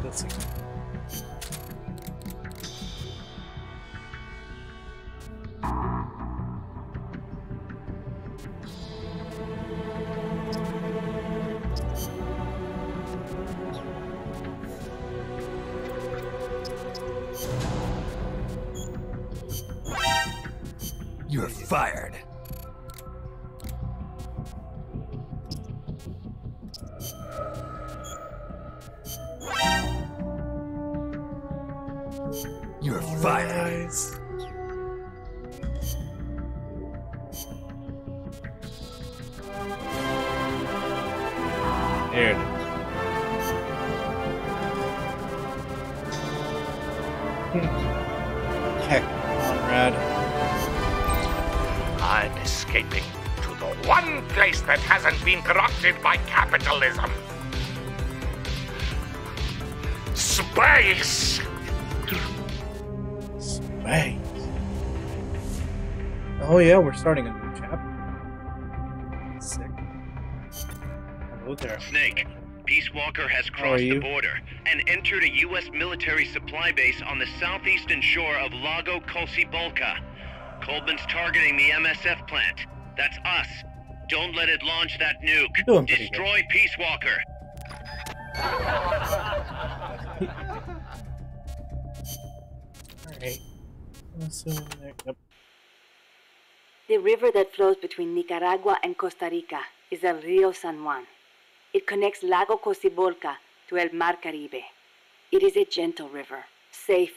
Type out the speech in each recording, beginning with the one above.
That's a... You're fired. You're fired. There it is. Heck, Conrad. I'm escaping to the one place that hasn't been corrupted by capitalism. Space! Space. Oh yeah, we're starting a new chapter. Sick. Hello there. Snake, Peace Walker has crossed the border and entered a U.S. military supply base on the southeastern shore of Lago Colcibolca. Coleman's targeting the MSF plant. That's us. Don't let it launch that nuke. Destroy Peace Walker. Alright. Yep. The river that flows between Nicaragua and Costa Rica is el Rio San Juan. It connects Lago Cocibolca to el Mar Caribe. It is a gentle river, safe.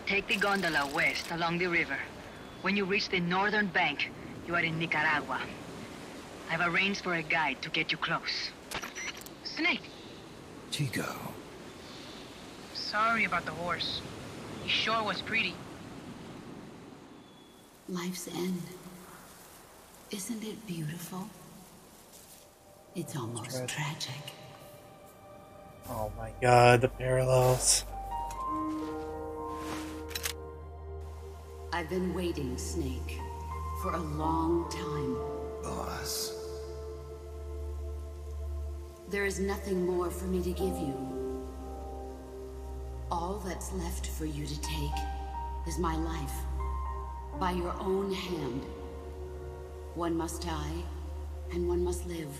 Take the gondola west along the river. When you reach the northern bank, you are in Nicaragua. I've arranged for a guide to get you close. Snake! Chico. Sorry about the horse. He sure was pretty. Life's end. Isn't it beautiful? It's almost tragic. Oh my god, the parallels. I've been waiting, Snake, for a long time. Boss. There is nothing more for me to give you. All that's left for you to take is my life. By your own hand. One must die, and one must live.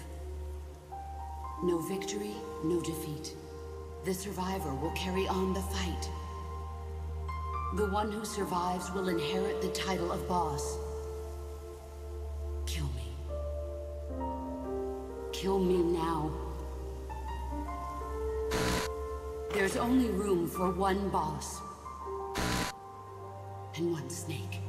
No victory, no defeat. The survivor will carry on the fight. The one who survives will inherit the title of boss. Kill me. Kill me now. There's only room for one boss. And one snake.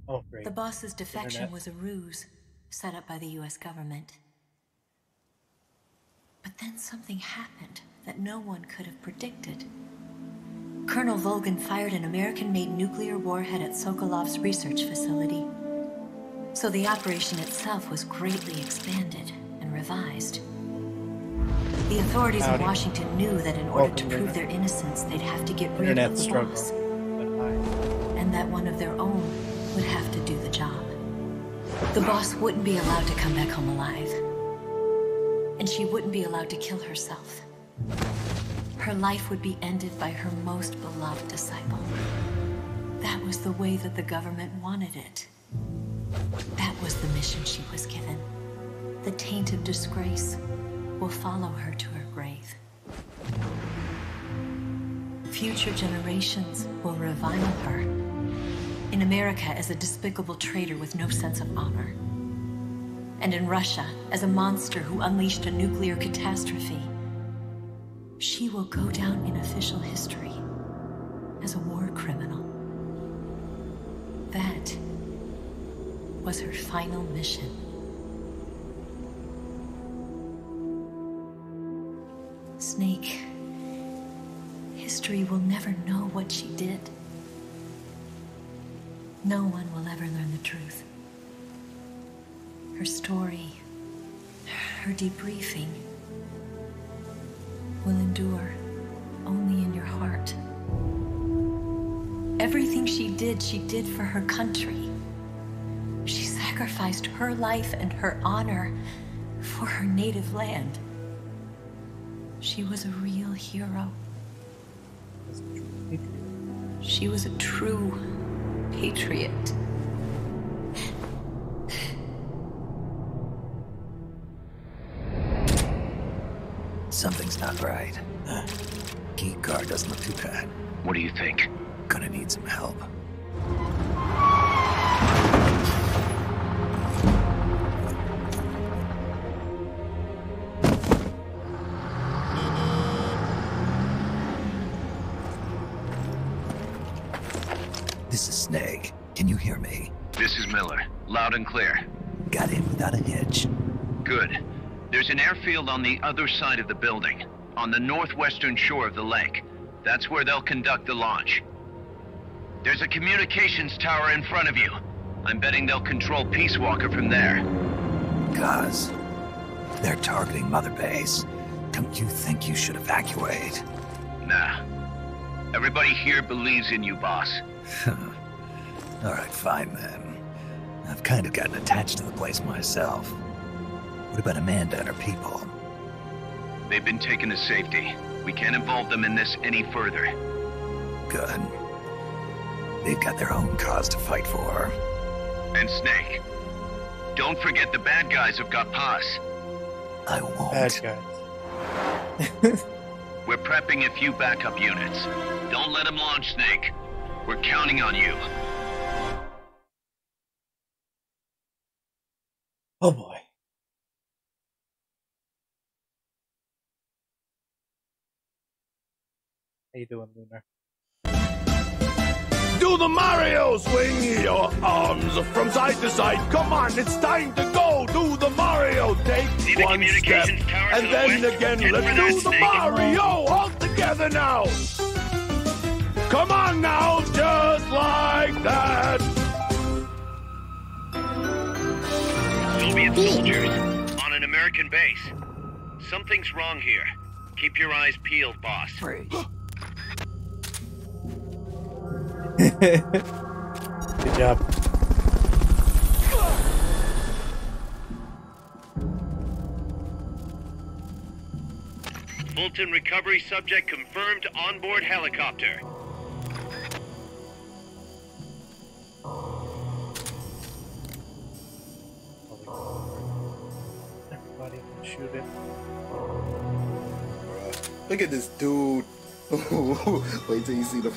Oh, great. The boss's defection was a ruse set up by the US government. But then something happened that no one could have predicted. Colonel Volgan fired an American-made nuclear warhead at Sokolov's research facility. So the operation itself was greatly expanded and revised. The authorities in Washington knew that in order to prove their innocence, they'd have to get rid of the boss. And that one of their own would have to do the job. The boss wouldn't be allowed to come back home alive. And she wouldn't be allowed to kill herself. Her life would be ended by her most beloved disciple. That was the way that the government wanted it. That was the mission she was given. The taint of disgrace will follow her to her grave. Future generations will revile her. In America as a despicable traitor with no sense of honor. And in Russia as a monster who unleashed a nuclear catastrophe. She will go down in official history as a war criminal. That was her final mission. Snake, history will never know what she did. No one will ever learn the truth. Her story, her debriefing, will endure only in your heart. Everything she did for her country. She sacrificed her life and her honor for her native land. She was a real hero. She was a true patriot. Something's not right. Key card doesn't look too bad. What do you think? Gonna need some help. This is Snake. Can you hear me? This is Miller. Loud and clear. Got in without a hitch. Good. There's an airfield on the other side of the building, on the northwestern shore of the lake. That's where they'll conduct the launch. There's a communications tower in front of you. I'm betting they'll control Peace Walker from there. Cuz they're targeting Mother Base. Don't you think you should evacuate? Nah. Everybody here believes in you, boss. Alright, fine then. I've kind of gotten attached to the place myself. What about Amanda and her people? They've been taken to safety. We can't involve them in this any further. Good. They've got their own cause to fight for. And Snake. Don't forget the bad guys have got Paz. I won't. Bad guys. We're prepping a few backup units. Don't let them launch, Snake. We're counting on you. Oh boy. How you doing, Lunar? Do the Mario! Swing your arms from side to side. Come on, it's time to go. Do the Mario. Take one step, and then again, let's do the Mario all together now. Come on now, just like that. Soviet soldiers on an American base. Something's wrong here. Keep your eyes peeled, boss. Good job. Fulton recovery subject confirmed onboard helicopter. Everybody can shoot it. Look at this dude. Wait till you see the.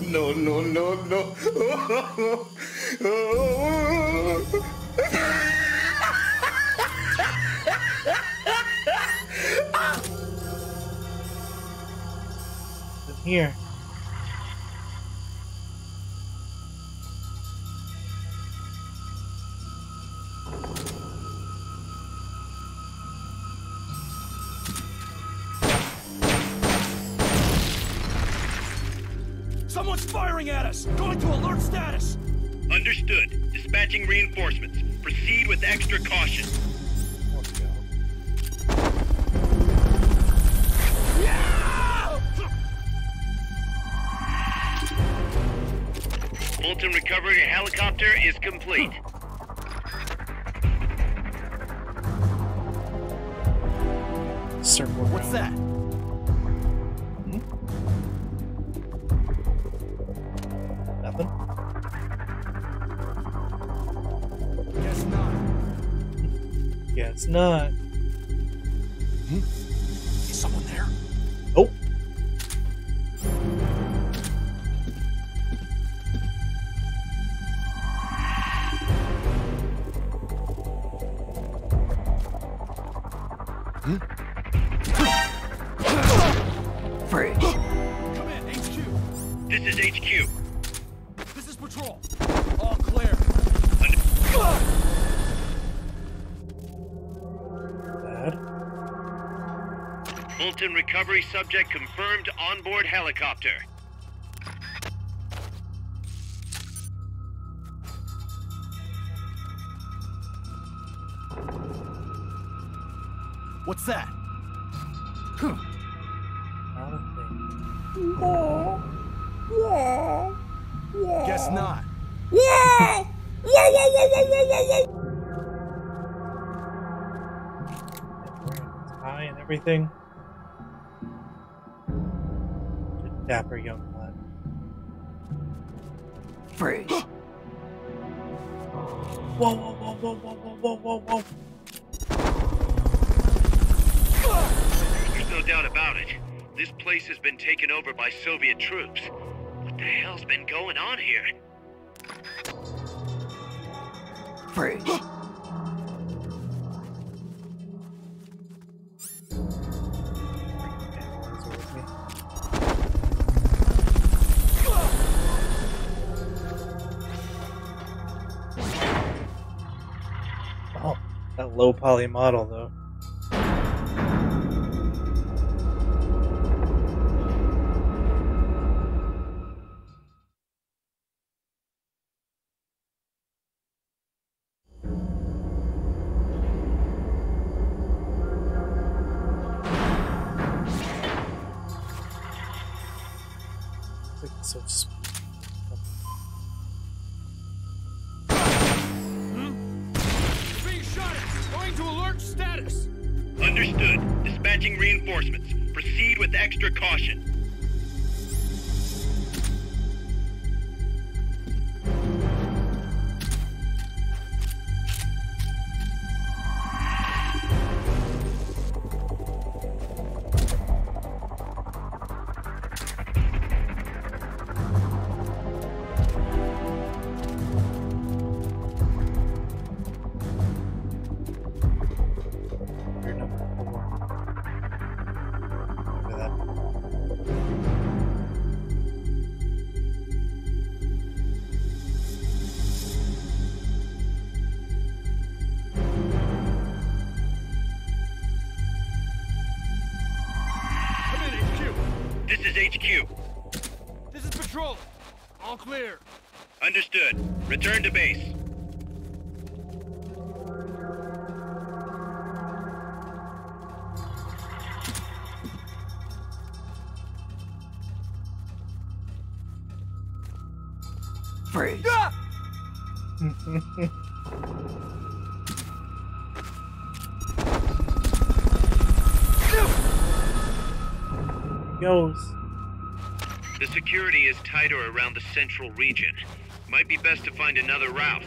No, no, no, no. Here. Someone's firing at us! Going to alert status! Understood. Dispatching reinforcements. Proceed with extra caution. Let's go. Fulton recovery helicopter is complete. Circle. What's that? Nothing. Guess not. Guess not. Is someone there? Oh. Fridge. Come in, HQ. This is HQ. This is patrol. All clear. Bad. Fulton recovery subject confirmed onboard helicopter. What's that? Not a thing. Guess not. Tie and everything. Just dapper young lad. Fridge. Whoa, whoa, whoa, whoa, whoa, whoa, whoa, whoa, whoa. There's no doubt about it. This place has been taken over by Soviet troops. What the hell's been going on here? Fridge. Analyzer with me. Oh, that low poly model though. So Being shot at. Going to alert status. Understood. Dispatching reinforcements. Proceed with extra caution. you're number 4. Look at that. Come in, HQ. This is HQ. This is patrol. All clear. Understood. Return to base. Freeze. Goes. The security is tighter around the central region. Might be best to find another route.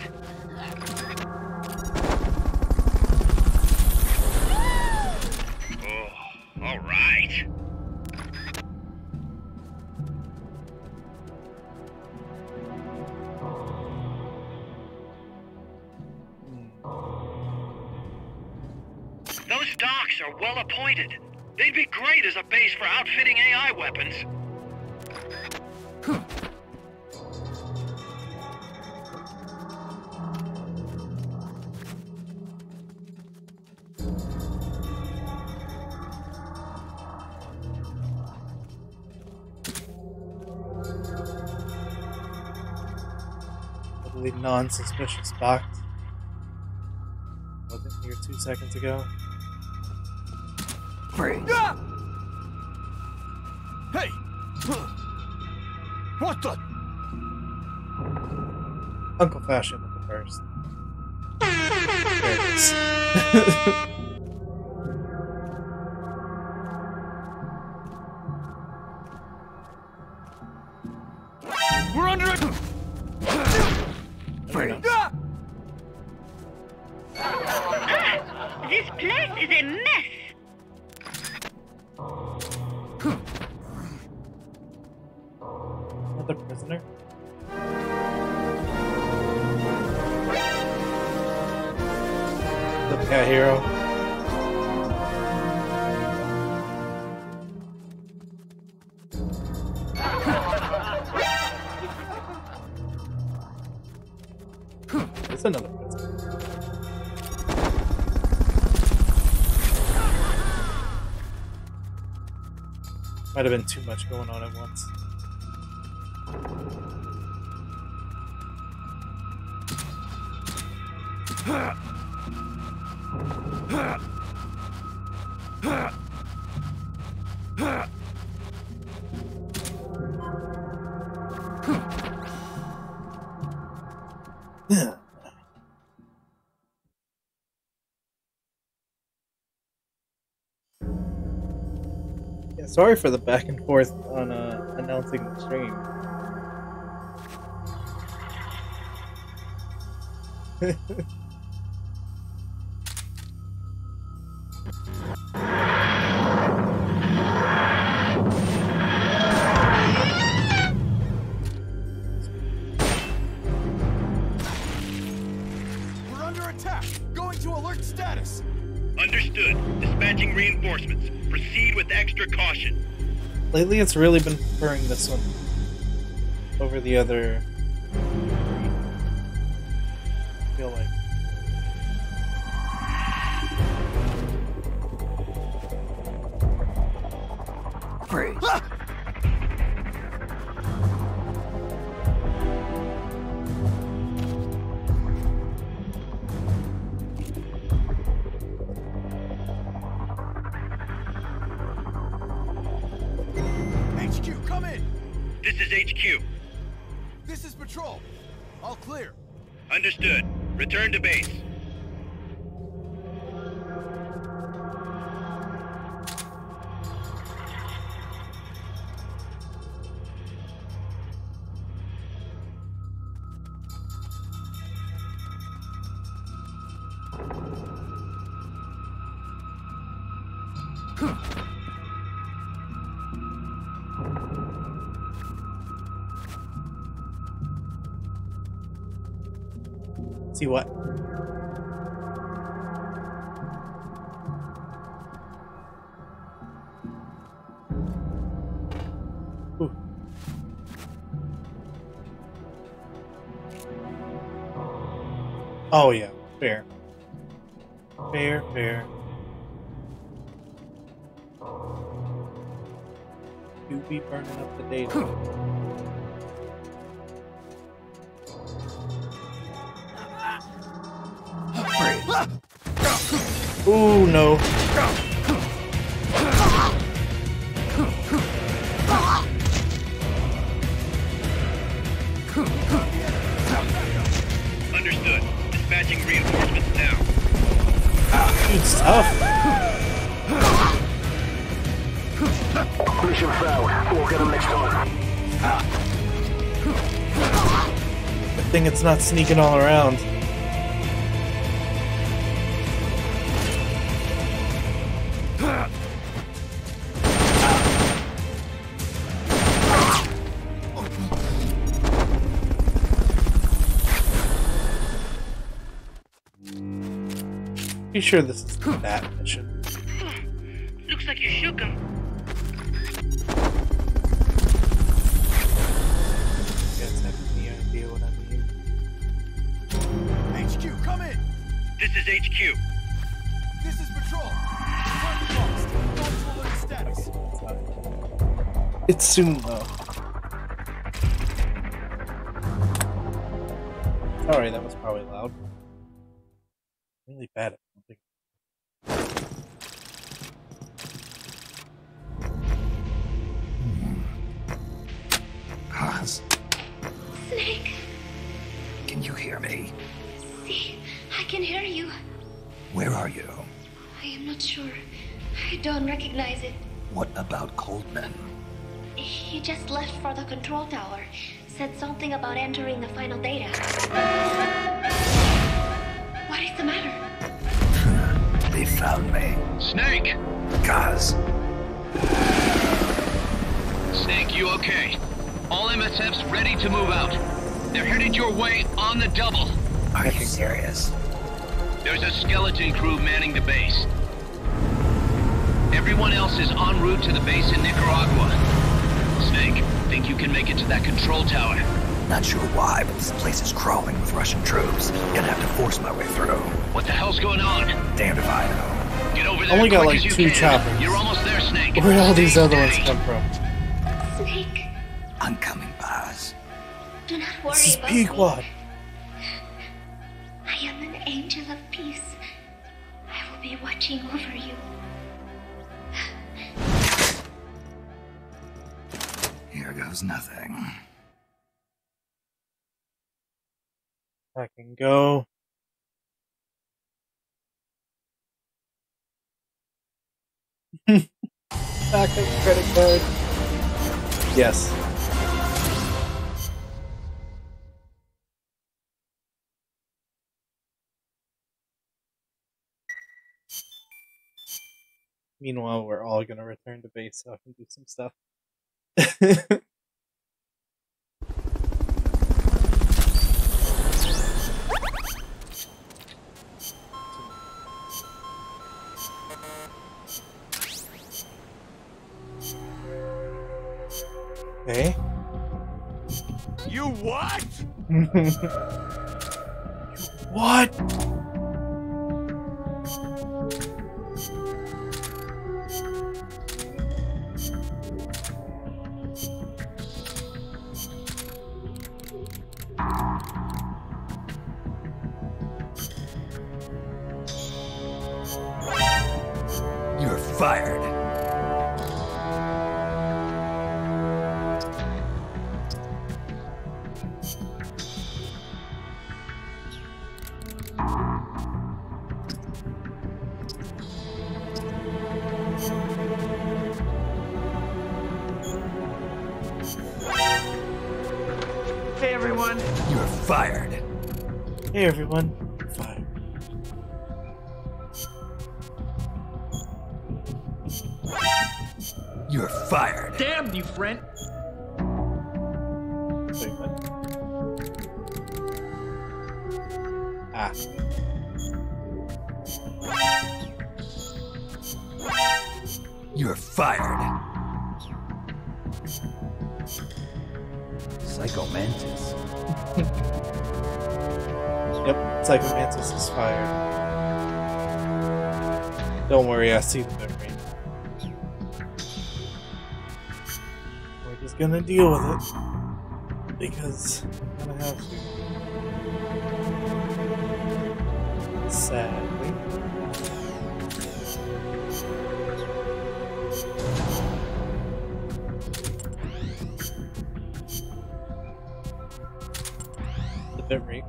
Oh, all right. Those docks are well appointed. They'd be great as a base for outfitting AI weapons. Totally non-suspicious box. Wasn't here 2 seconds ago. Freeze. Hey! What the? Uncle Fashion with the first. There it is. We're under it! Freeze. This place is a mess. Another prisoner? The cat hero. It's another prisoner. Might have been too much going on at once. Yeah, sorry for the back and forth on announcing the stream. We're under attack! Going to alert status! Understood. Dispatching reinforcements. Proceed with extra caution. Lately, it's really been preferring this one over the other. I feel like. Freeze. HQ, come in! This is HQ. This is patrol. All clear. Understood. Return to base. See what? Ooh. Oh yeah, fair. Fair, fair. You be burning up the data. Ooh, no. We'll get him next time. Good thing it's not sneaking all around. Be sure this is that mission. Looks like you shook him. You guys have any idea what I mean? HQ, come in. This is HQ. This is Patrol. Target lost. Multiple alert status. It's soon though. Sorry, that was probably loud. Really bad at something. Haas, Snake, can you hear me? see, I can hear you. Where are you? I am not sure. I don't recognize it. What about Coldman? He just left for the control tower. Said something about entering the final data. What is the matter? They found me. Snake! Gaz. Snake, you okay? All MSFs ready to move out. They're headed your way on the double. Are you serious? There's a skeleton crew manning the base. Everyone else is en route to the base in Nicaragua. Snake, think you can make it to that control tower? Not sure why, but this place is crawling with Russian troops. Gonna have to force my way through. What the hell's going on? Damned if I know. Get over there Only got quick like as 2 you can. choppers. You're almost there, Snake. Where did all these Stay other ones steady. come from? Snake, I'm coming, Baz. do not worry This is about Pequod. me. I am an angel of peace. I will be watching over you. Here goes nothing. I can go. Backup credit card. Yes. Meanwhile, we're all gonna return to base so I can do some stuff. Okay. You what? What? You're fired. Hey, everyone. You're fired. Hey everyone. Fine. You're fired. Damn you, friend. Wait, what? Ah. You're fired. Psycho Mantis. Yep, Psycho Mantis is fired. Don't worry, I see the memory. We're just gonna deal with it. Because I'm gonna have to. Sadly. The memory.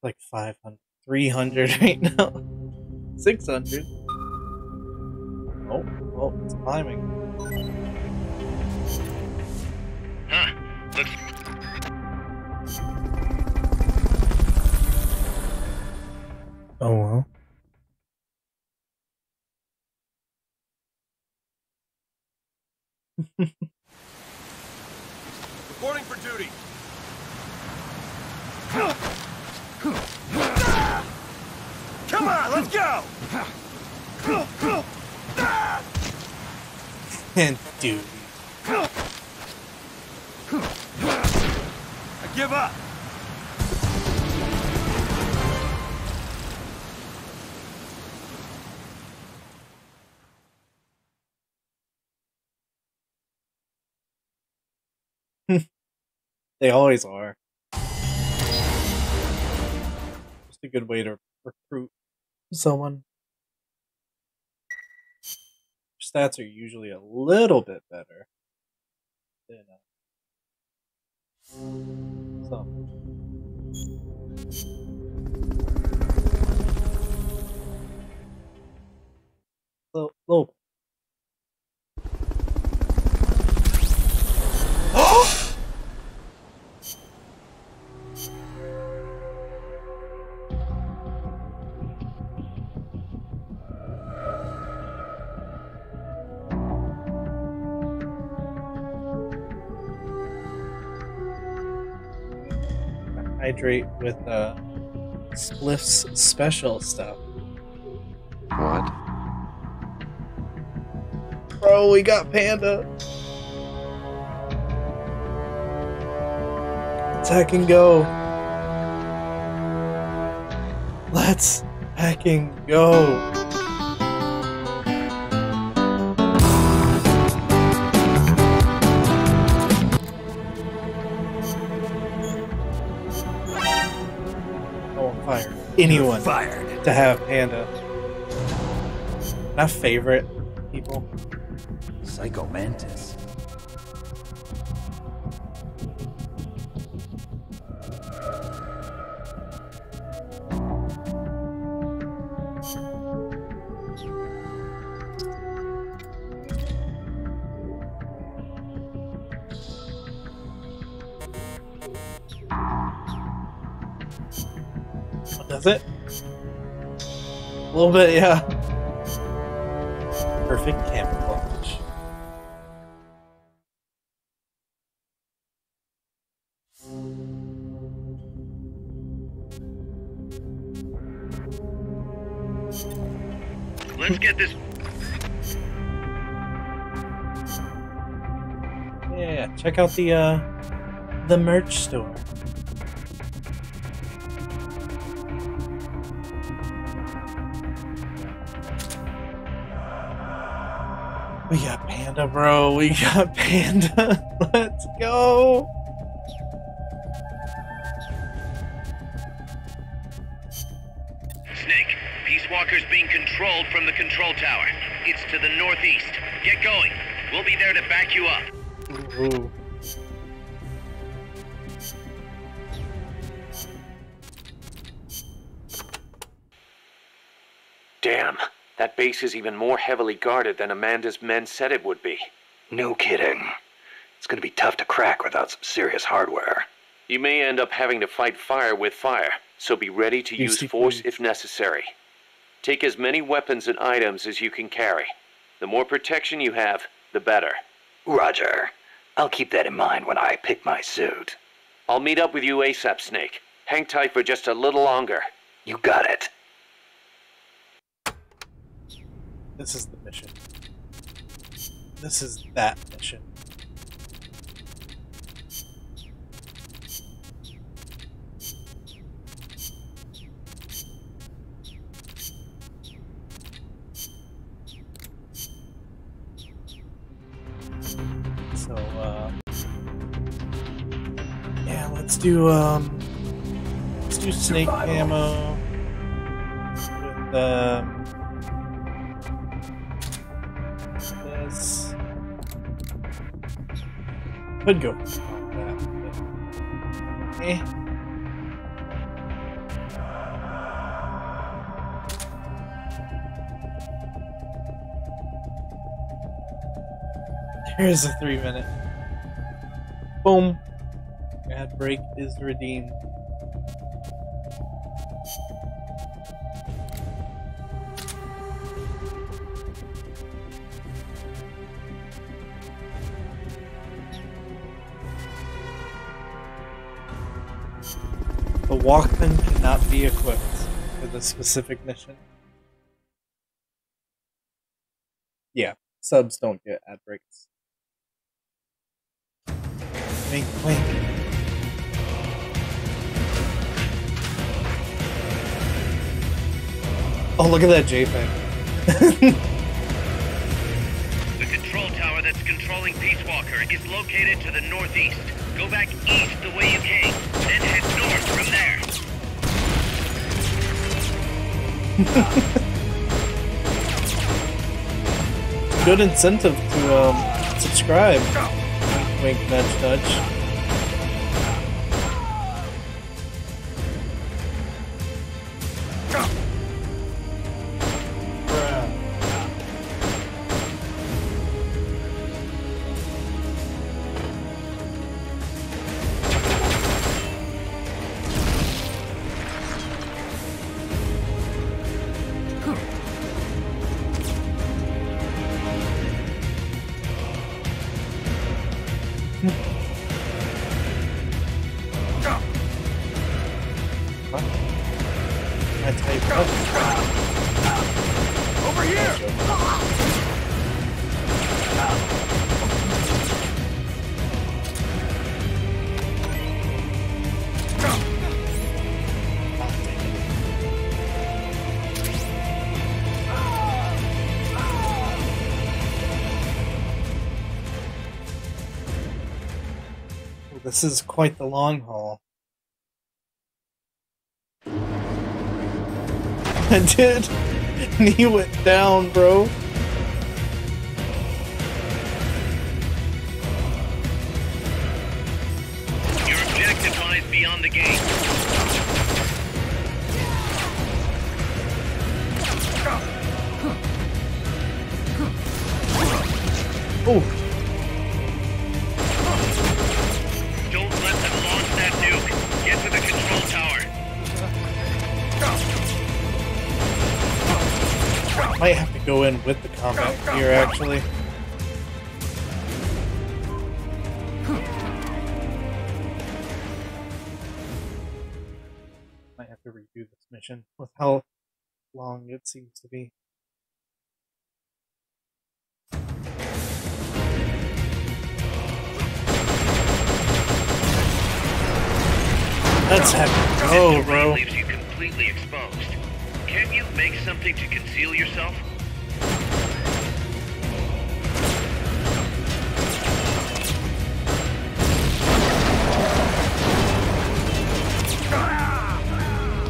Like 500, 300 right now. 600. Oh, it's climbing. Huh. Looks... Oh well. Reporting for duty. Come on, let's go! And dude. I give up. They always are. Just a good way to recruit someone. Stats are usually a little bit better than some. Little. Hydrate with Spliff's special stuff. What? Bro, we got Panda. Let's hack and go. Let's hack and go. Fire anyone fired to have Panda. Not favorite people. Psycho Mantis. Does it? A little bit, yeah. Perfect camouflage. Let's get this. Yeah, check out the merch store. We got Panda, bro. We got Panda. Let's go. Snake, Peace Walker's being controlled from the control tower. It's to the northeast. Get going. We'll be there to back you up. Ooh. Damn, that base is even more heavily guarded than Amanda's men said it would be. No kidding. It's gonna be tough to crack without some serious hardware. You may end up having to fight fire with fire, so be ready to use force if necessary. Take as many weapons and items as you can carry. The more protection you have, the better. Roger. I'll keep that in mind when I pick my suit. I'll meet up with you ASAP, Snake. Hang tight for just a little longer. You got it. This is the mission. This is that mission. So, yeah, let's do snake ammo with, this. Could go for that, but, Here's a 3-minute. Boom. Ad break is redeemed. The Walkman cannot be equipped for this specific mission. Yeah, subs don't get ad breaks. Wink, wink. Oh, look at that JPEG. The control tower that's controlling Peace Walker is located to the northeast. Go back east the way you came, then head north from there. Good incentive to subscribe. Wink, wink, nudge, nudge. Over here! Well, this is quite the long haul. I did. And he went down, bro. Your objective lies beyond the gate. Oh. Don't let them launch that nuke. Get to the control tower. Might have to go in with the combat gear, actually. Might have to redo this mission with how long it seems to be. That's heavy. Oh, bro. Leaves you completely exposed. Can't you make something to conceal yourself?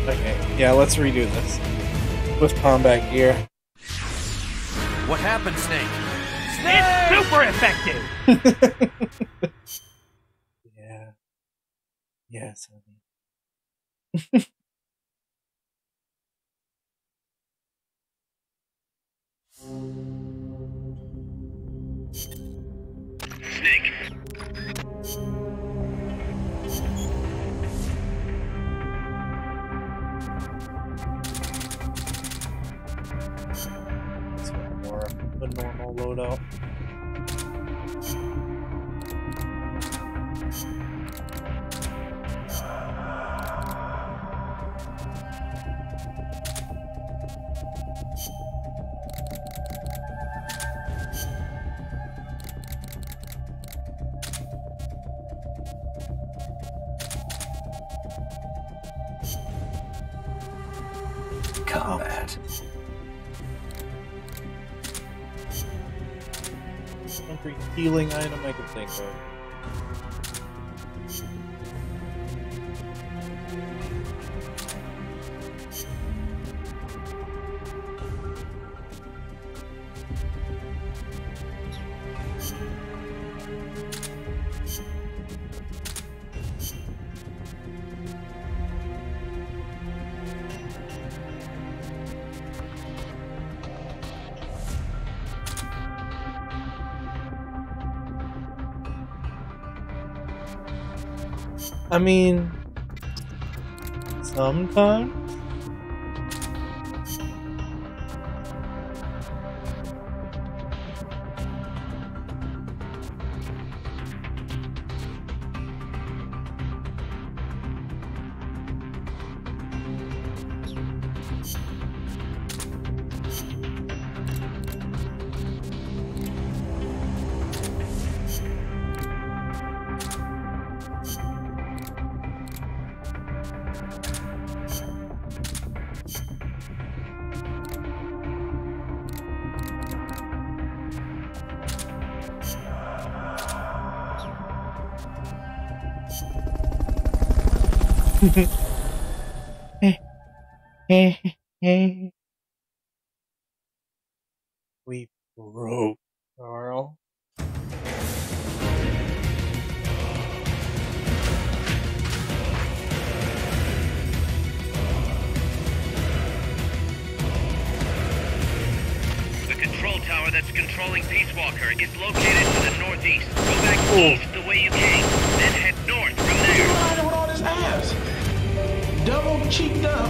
Okay, yeah, let's redo this with combat gear. What happened, Snake? It's super effective! Yeah. Yes, honey. Snake. It's more of the normal loadout. Combat. Every healing item I can think of. I mean, sometimes. We broke, Carl. The control tower that's controlling Peace Walker is located to the northeast. Go back east the way you came, then head north from there. What's with all this ass? Double cheeked up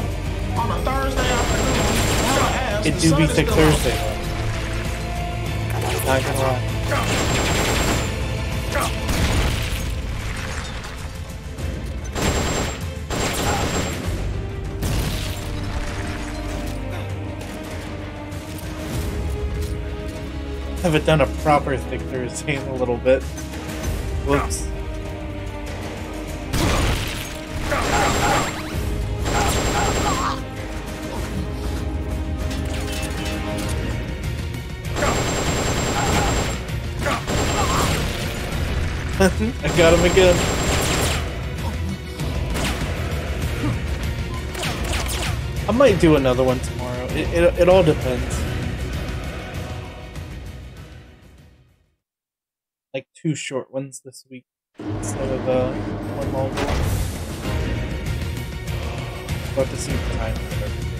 on a Thursday afternoon. It do be Thick Thursday, though. Not gonna lie. Haven't done a proper Thick Thursday in a little bit. Whoops. I got him again. I might do another one tomorrow. It all depends. Like 2 short ones this week instead of 1 long one. We'll have to see the time for everything.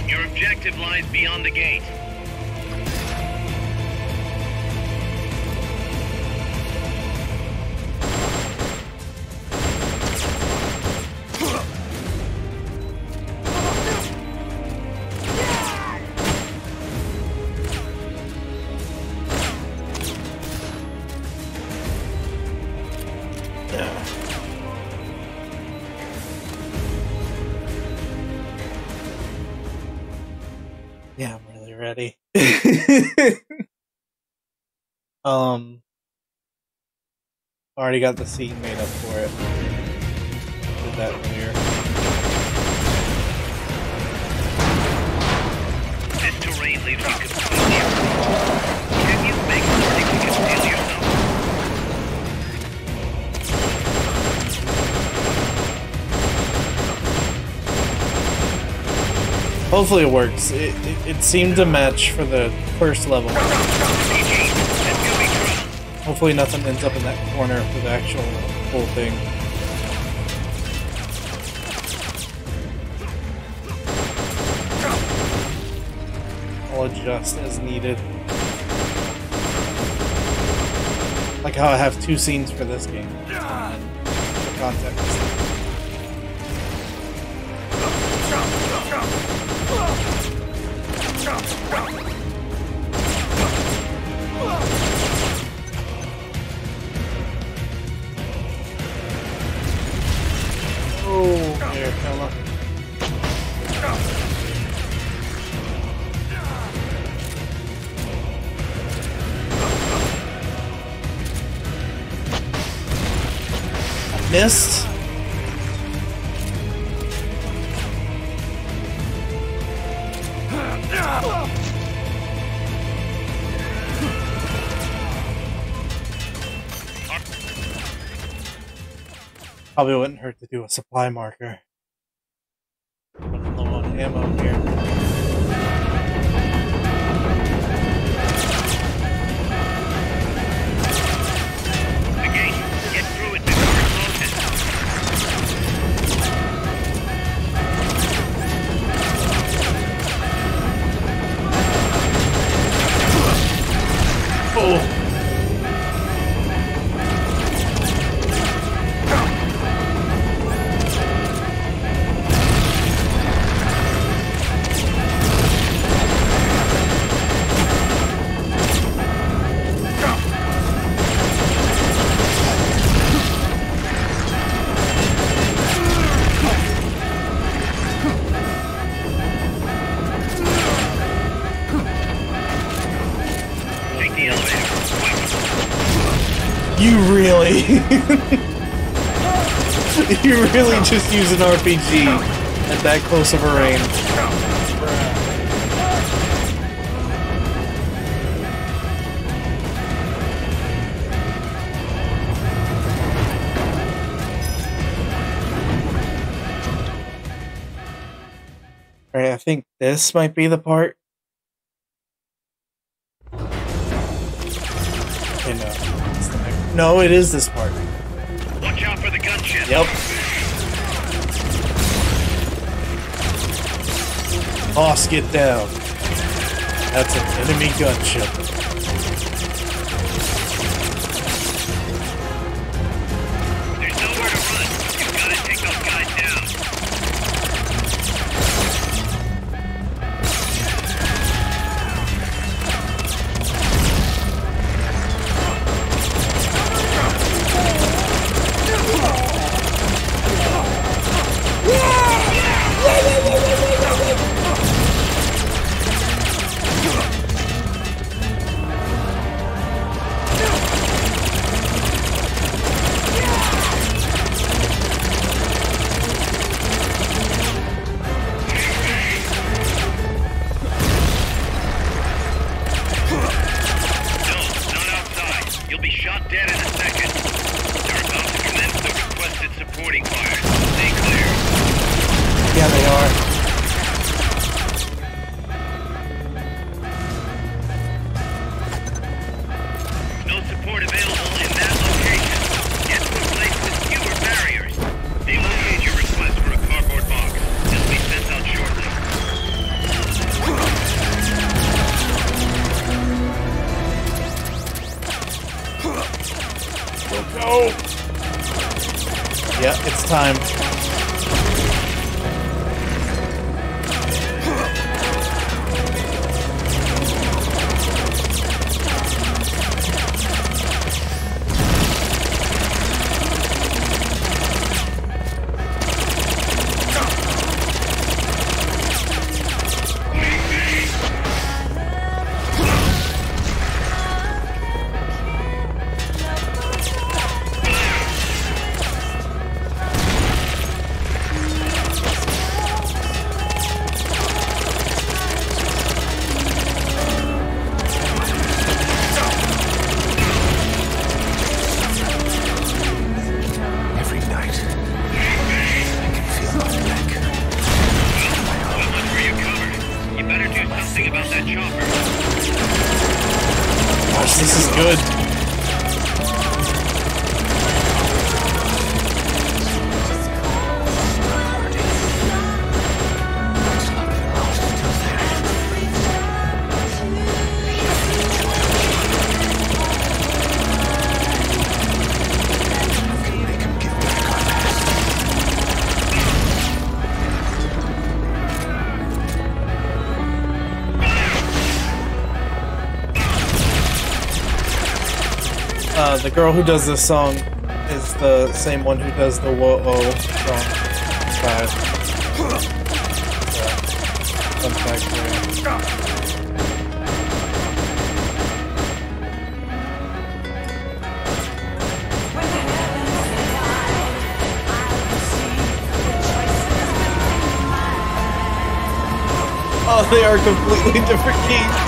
Your objective lies beyond the gate. Yeah, I'm really ready. Already got the scene made up for it. Did that earlier. This terrain leaves you completely exposed. Can you make something to conceal yourself? Hopefully it works. It seemed to match for the first level. Hopefully nothing ends up in that corner for the actual whole thing. I'll adjust as needed. Like how I have 2 scenes for this game. For context. Oh, there, fella. Missed. Probably wouldn't hurt to do a supply marker. Running low on ammo here. Oh. You really... you really just use an RPG at that close of a range. Alright, I think this might be the part. Okay, no. No, it is this part. Watch out for the gunship. Yep. Boss, get down. That's an enemy gunship. There's nowhere to run. You've got to take those guys down. Yeah, it's time. This is good. The girl who does this song is the same one who does the Whoa song. Fun fact there. Oh, they are completely different keys.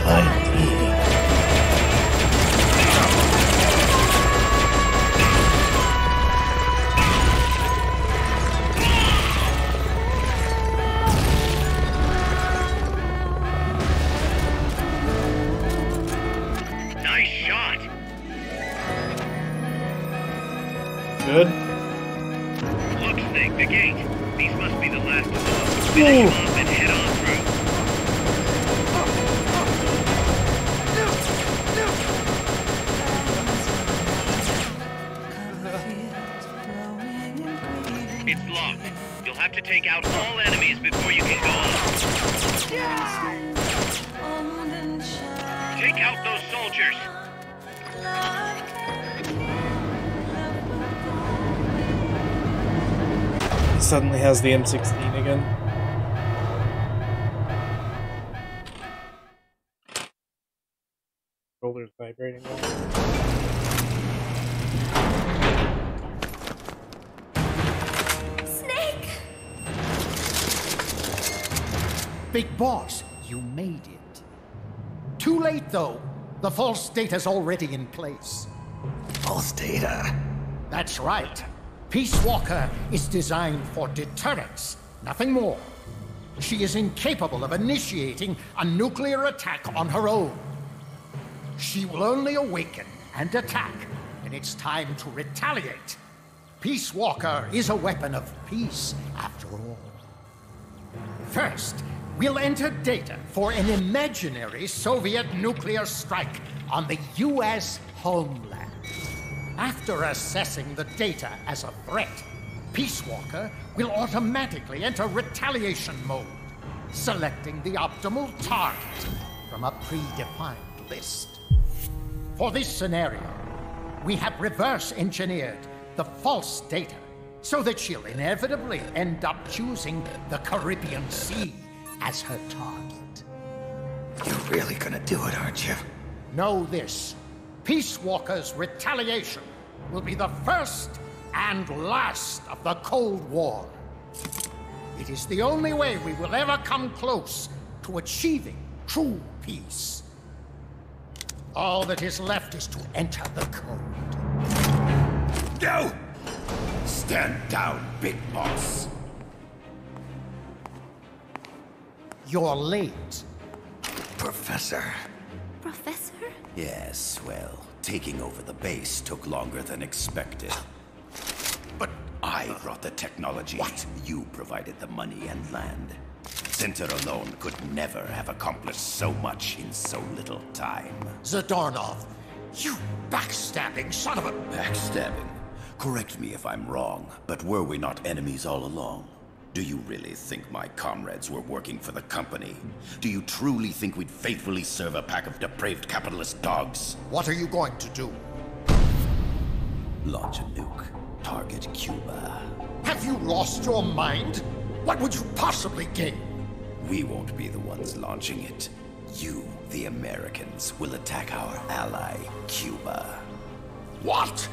idea. Nice shot. Good. Look, Thicc, the gate. These must be the last of them. Finish them off and head on through. It's locked. You'll have to take out all enemies before you can go on. Take out those soldiers. He suddenly has the M16 again. Controller's vibrating. Big Boss, you made it. Too late, though. The false data's already in place. False data? That's right. Peace Walker is designed for deterrence, nothing more. She is incapable of initiating a nuclear attack on her own. She will only awaken and attack when it's time to retaliate. Peace Walker is a weapon of peace, after all. First, we'll enter data for an imaginary Soviet nuclear strike on the U.S. homeland. After assessing the data as a threat, Peace Walker will automatically enter retaliation mode, selecting the optimal target from a predefined list. For this scenario, we have reverse engineered the false data so that she'll inevitably end up choosing the Caribbean Sea as her target. You're really gonna do it, aren't you? Know this. Peace Walker's retaliation will be the first and last of the Cold War. It is the only way we will ever come close to achieving true peace. All that is left is to enter the code. Go! Stand down, Big Boss. You're late. Professor. Professor? Yes, well, taking over the base took longer than expected. But I brought the technology. What? You provided the money and land. Center alone could never have accomplished so much in so little time. Zadornov, you backstabbing son of a... Backstabbing? Correct me if I'm wrong, but were we not enemies all along? Do you really think my comrades were working for the company? Do you truly think we'd faithfully serve a pack of depraved capitalist dogs? What are you going to do? Launch a nuke. Target Cuba. Have you lost your mind? What would you possibly gain? We won't be the ones launching it. You, the Americans, will attack our ally, Cuba. What?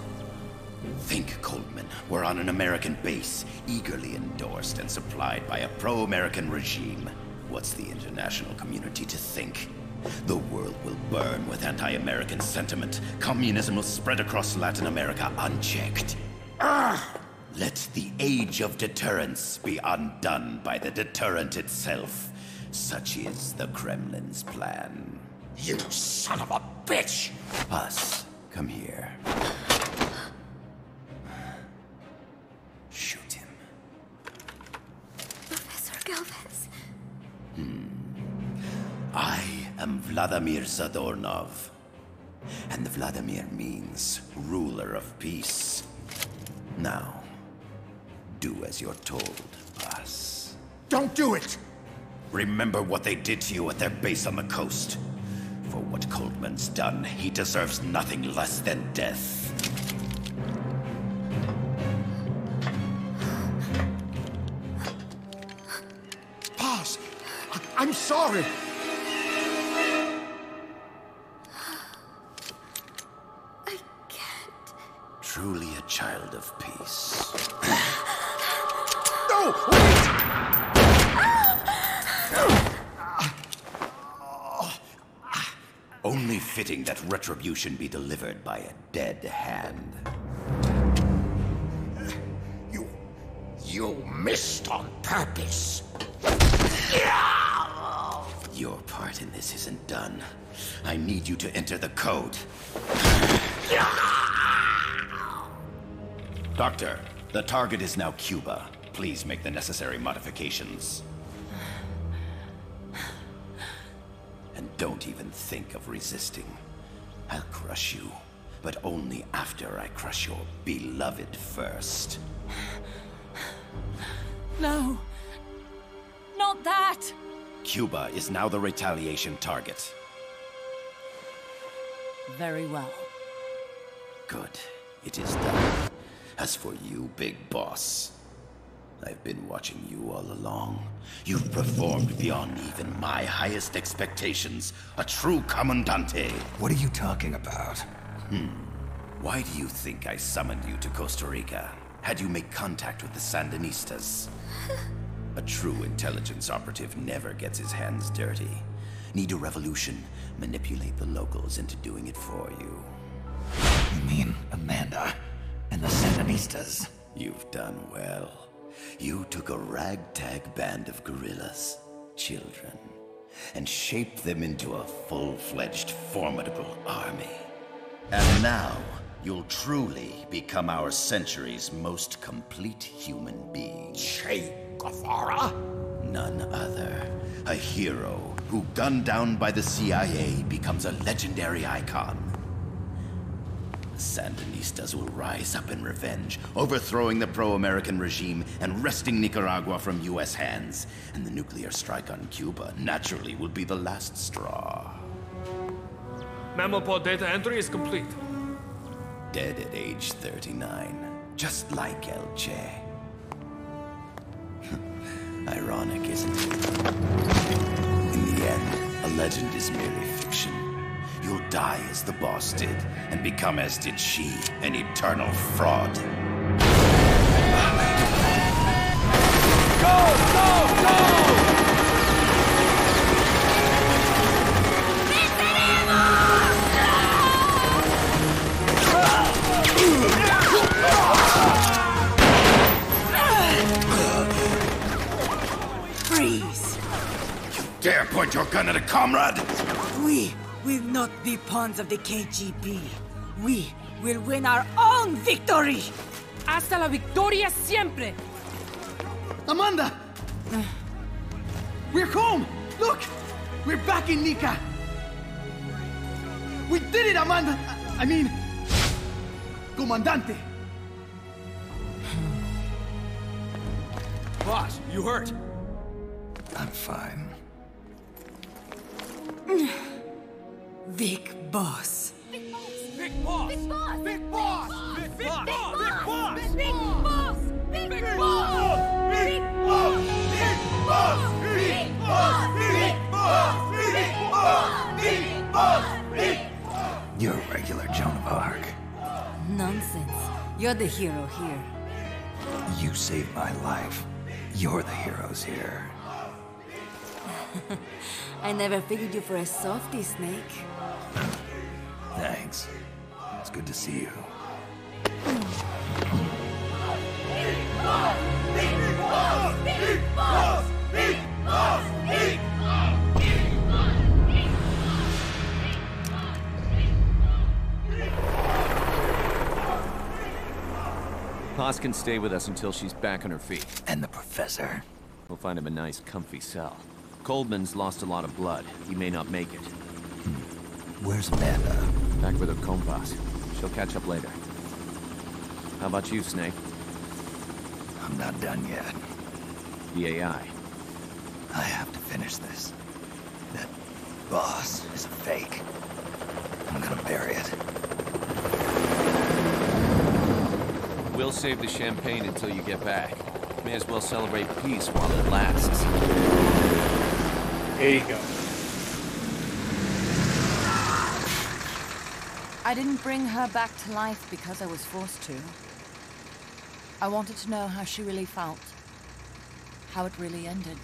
Think, Coldman. We're on an American base, eagerly endorsed and supplied by a pro-American regime. What's the international community to think? The world will burn with anti-American sentiment. Communism will spread across Latin America unchecked. Let the age of deterrence be undone by the deterrent itself. Such is the Kremlin's plan. You son of a bitch! Us, come here. Shoot him. Professor Galvez. I am Vladimir Zadornov. And Vladimir means ruler of peace. Now, do as you're told, boss. Don't do it! Remember what they did to you at their base on the coast. For what Coldman's done, he deserves nothing less than death. Boss, I'm sorry. I can't. Truly a child of peace. No! Wait! Only fitting that retribution be delivered by a dead hand. You missed on purpose. Your part in this isn't done. I need you to enter the code. Doctor, the target is now Cuba. Please make the necessary modifications. And don't even think of resisting. I'll crush you, but only after I crush your beloved first. No. Not that! Cuba is now the retaliation target. Very well. Good. It is done. As for you, Big Boss, I've been watching you all along. You've performed beyond even my highest expectations. A true Comandante. What are you talking about? Why do you think I summoned you to Costa Rica? Had you make contact with the Sandinistas? A true intelligence operative never gets his hands dirty. Need a revolution? Manipulate the locals into doing it for you. You mean Amanda and the Sandinistas? You've done well. You took a ragtag band of guerrillas, children, and shaped them into a full-fledged, formidable army. And now, you'll truly become our century's most complete human being. Che Guevara? None other. A hero who, gunned down by the CIA, becomes a legendary icon. The Sandinistas will rise up in revenge, overthrowing the pro-American regime and wresting Nicaragua from U.S. hands. And the nuclear strike on Cuba, naturally, will be the last straw. Mammal pod data entry is complete. Dead at age 39, just like El Che. Ironic, isn't it? In the end, a legend is merely fiction. You'll die as the boss did, and become as did she, an eternal fraud. Go, go, go! Freeze! You dare point your gun at a comrade? We will not be pawns of the KGB. We will win our own victory! Hasta la victoria siempre! Amanda! We're home! Look! We're back in Nica! We did it, Amanda! I mean... Comandante! Boss, you hurt? I'm fine. Big Boss. Big Boss! Big Boss! Big Boss! Big Boss! Big Boss! Big Boss! Big Boss! Big Big Boss! Big Boss! Big Boss! Big Boss! Big Boss! Big Boss! Big Boss! Big Boss! You're a regular Joan of Arc. Nonsense. You're the hero here. You saved my life. You're the heroes here. I never figured you for a softie, Snake. Thanks. It's good to see you. Paz can stay with us until she's back on her feet. And the professor? We'll find him a nice, comfy cell. Coldman's lost a lot of blood. He may not make it. Where's Amanda? Back with her compas. She'll catch up later. How about you, Snake? I'm not done yet. The AI. I have to finish this. That boss is a fake. I'm gonna bury it. We'll save the champagne until you get back. May as well celebrate peace while it lasts. There you go. I didn't bring her back to life because I was forced to. I wanted to know how she really felt. How it really ended.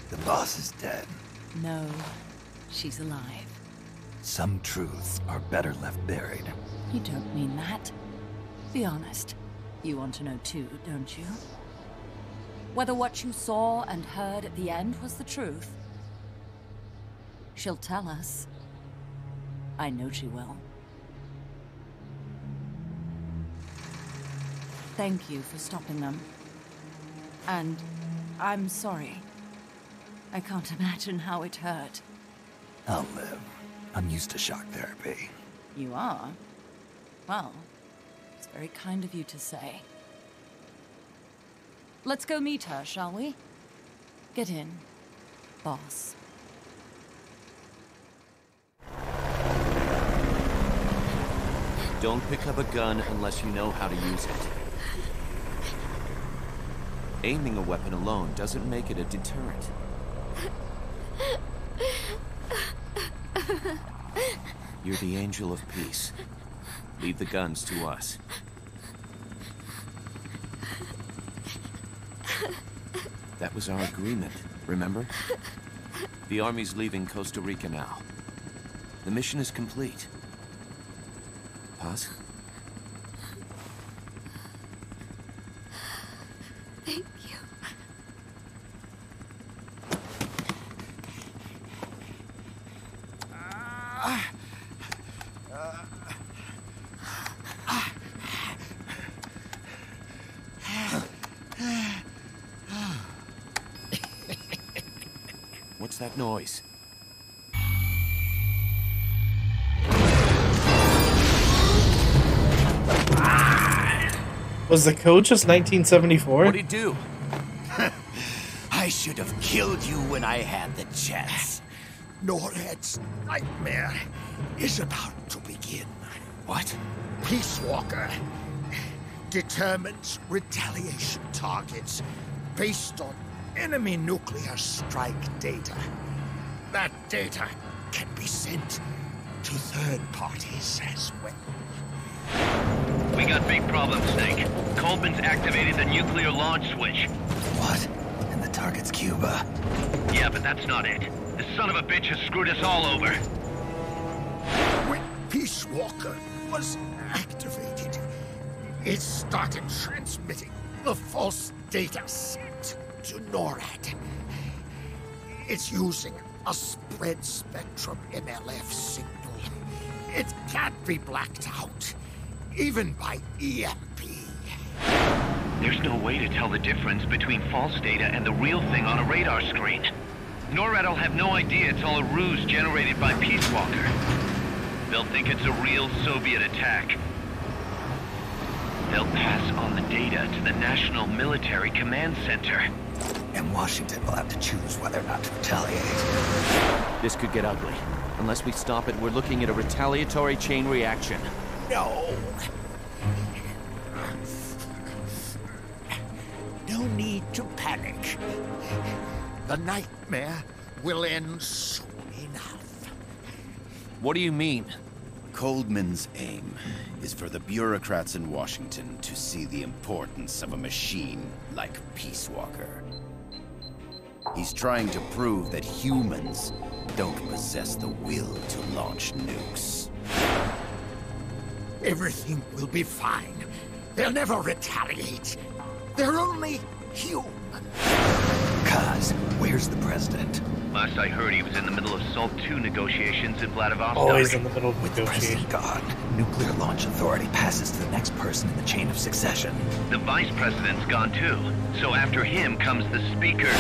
The boss is dead. No, she's alive. Some truths are better left buried. You don't mean that. Be honest. You want to know too, don't you? Whether what you saw and heard at the end was the truth. She'll tell us. I know she will. Thank you for stopping them. And I'm sorry. I can't imagine how it hurt. I'll live. I'm used to shock therapy. You are? Well, it's very kind of you to say. Let's go meet her, shall we? Get in, boss. Don't pick up a gun unless you know how to use it. Aiming a weapon alone doesn't make it a deterrent. You're the angel of peace. Leave the guns to us. That was our agreement, remember? The Army's leaving Costa Rica now. The mission is complete. Paz? Thank you. What's that noise? Was the code just 1974? What'd he do? I should have killed you when I had the chance. Norhead's nightmare is about to begin. What? Peace Walker determines retaliation targets based on enemy nuclear strike data. That data can be sent to third parties as well. We got big problems, Snake. Coleman's activated the nuclear launch switch. What? And the target's Cuba. Yeah, but that's not it. The son of a bitch has screwed us all over. When Peace Walker was activated, it started transmitting the false data sent to NORAD. It's using a spread spectrum MLF signal. It can't be blacked out, even by EMP. There's no way to tell the difference between false data and the real thing on a radar screen. NORAD will have no idea it's all a ruse generated by Peace Walker. They'll think it's a real Soviet attack. They'll pass on the data to the National Military Command Center. And Washington will have to choose whether or not to retaliate. This could get ugly. Unless we stop it, we're looking at a retaliatory chain reaction. No. No need to panic. The nightmare will end soon enough. What do you mean? Coldman's aim is for the bureaucrats in Washington to see the importance of a machine like Peace Walker. He's trying to prove that humans don't possess the will to launch nukes. Everything will be fine. They'll never retaliate. They're only human. Kaz, where's the president? Last I heard, he was in the middle of SALT II negotiations in Vladivostok. Always in the middle of With the president gone, nuclear launch authority passes to the next person in the chain of succession. The vice president's gone too. So after him comes the speaker.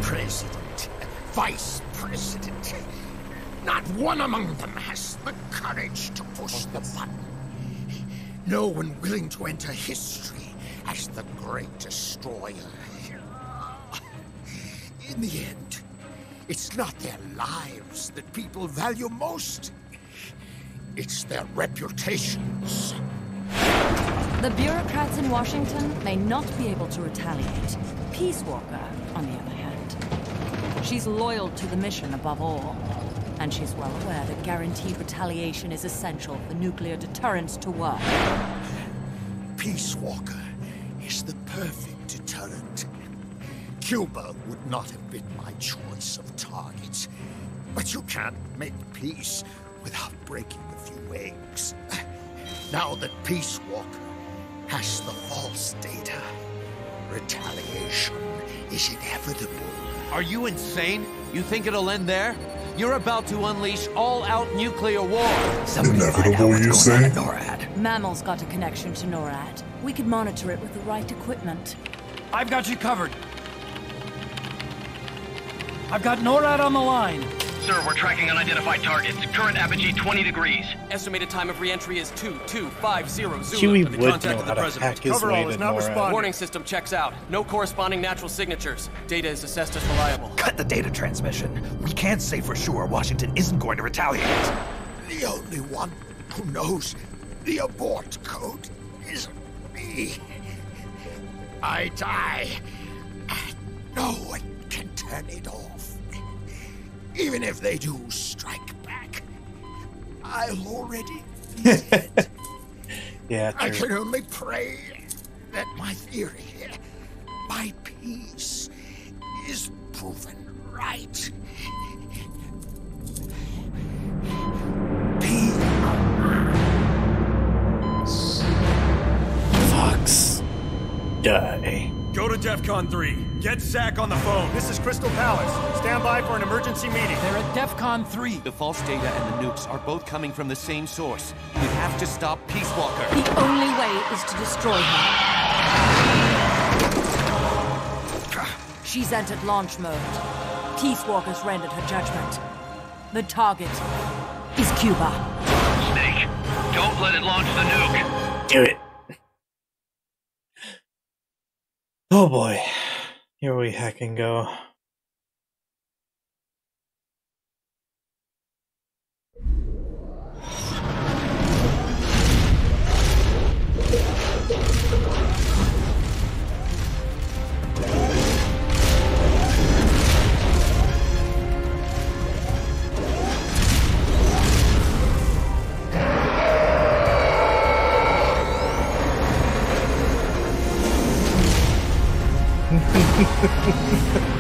President, vice president. Not one among them has the courage to push the button. No one willing to enter history as the great destroyer. In the end, it's not their lives that people value most. It's their reputations. The bureaucrats in Washington may not be able to retaliate. Peace Walker, on the other hand. She's loyal to the mission above all. And she's well aware that guaranteed retaliation is essential for nuclear deterrence to work. Peace Walker is the perfect deterrent. Cuba would not have been my choice of targets. But you can't make peace without breaking a few eggs. Now that Peace Walker has the false data, retaliation is inevitable. Are you insane? You think it'll end there? You're about to unleash all-out nuclear war. Inevitable, you say? Mammal's got a connection to NORAD. We could monitor it with the right equipment. I've got you covered. I've got NORAD on the line. Sir, we're tracking unidentified targets. Current apogee 20 degrees. Estimated time of re-entry is 2250 Zulu. Huey The would contact know of how the to president. hack his way to NORAD. Warning system checks out. No corresponding natural signatures. Data is assessed as reliable. Cut the data transmission. We can't say for sure Washington isn't going to retaliate. The only one who knows the abort code is me. I die, and no one can turn it off. Even if they do strike back, I'll already be dead. Yeah, true. I can only pray that my theory, my peace, is proven right. Fox. Die. Go to DEFCON 3. Get Zach on the phone. This is Crystal Palace. Stand by for an emergency meeting. They're at DEFCON 3. The false data and the nukes are both coming from the same source. We have to stop Peace Walker. The only way is to destroy her. She's entered launch mode. Peace Walker's rendered her judgment. The target is Cuba. Snake, don't let it launch the nuke. Do it. Oh boy. Here we heckin' go.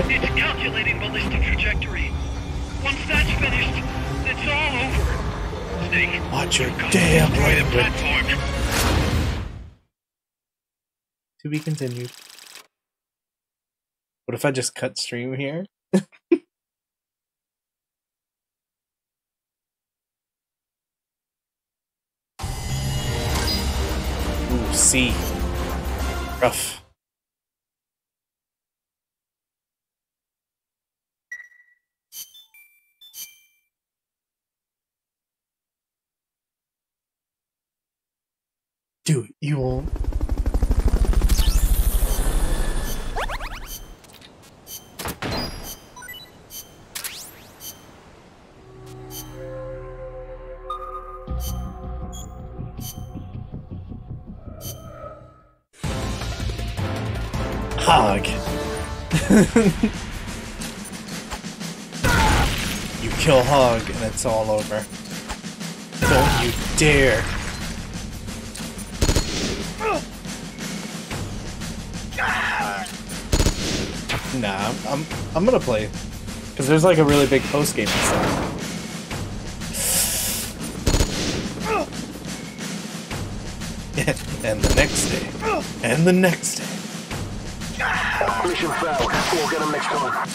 It's calculating ballistic trajectory. Once that's finished, it's all over. Snake, watch your damn language. To be continued. What if I just cut stream here? Ooh, C. Rough. Dude, you won't. Hog. You kill Hog and it's all over. Don't you dare. Nah, I'm gonna play because there's like a really big post game and stuff. And the next day, and the next day. Mission failed. We'll get him next time.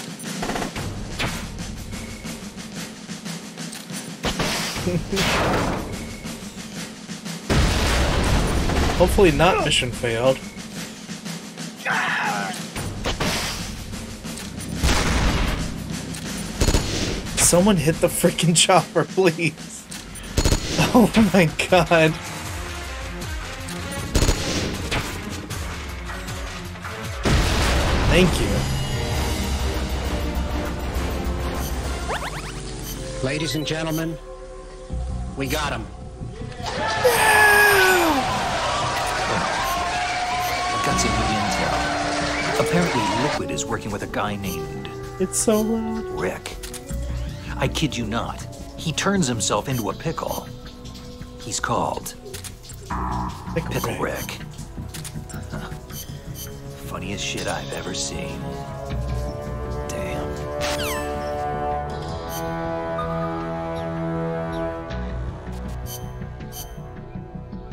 Hopefully not mission failed. Someone hit the freaking chopper, please. Oh my god. Thank you. Ladies and gentlemen, we got him. I've got some new intel. Apparently Liquid is working with a guy named... It's so loud. Rick. I kid you not. He turns himself into a pickle. He's called... Pickle Rick. Huh. Funniest shit I've ever seen. Damn.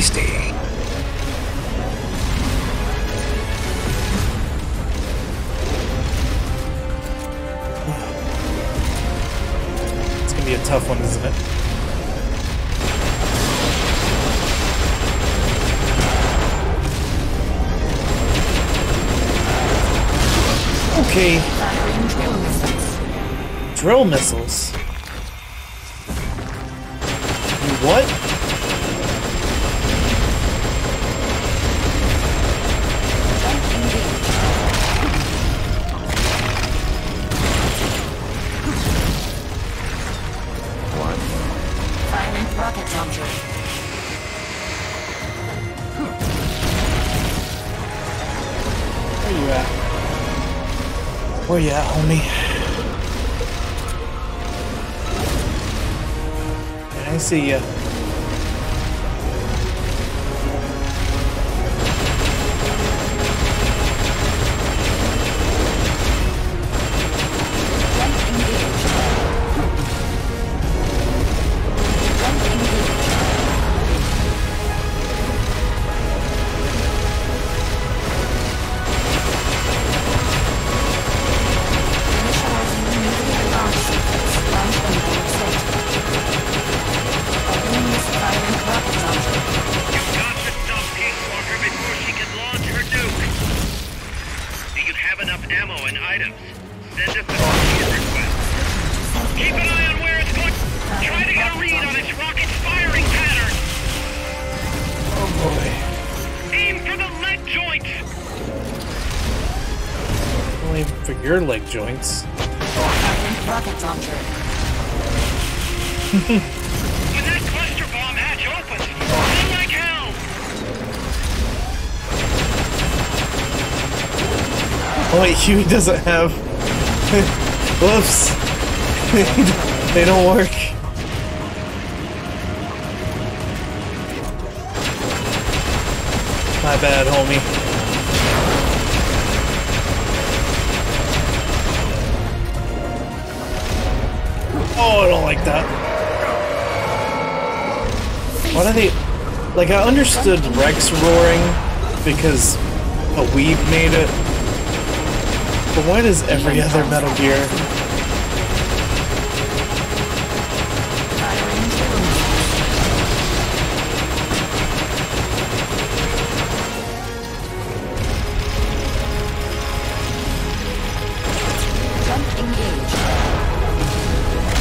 tasty. It's gonna be a tough one, isn't it? Okay. Drill missiles. You what? Rocket launcher. Where you at? Where you at, homie? I see ya. Your leg joints. Rocket launcher. When that cluster bomb hatch opens, run like hell! Oh wait, Huey doesn't have... Whoops. They don't work. My bad, homie. Oh, I don't like that. Why do they... Like, I understood Rex roaring because a weeb made it. But why does every other Metal Gear...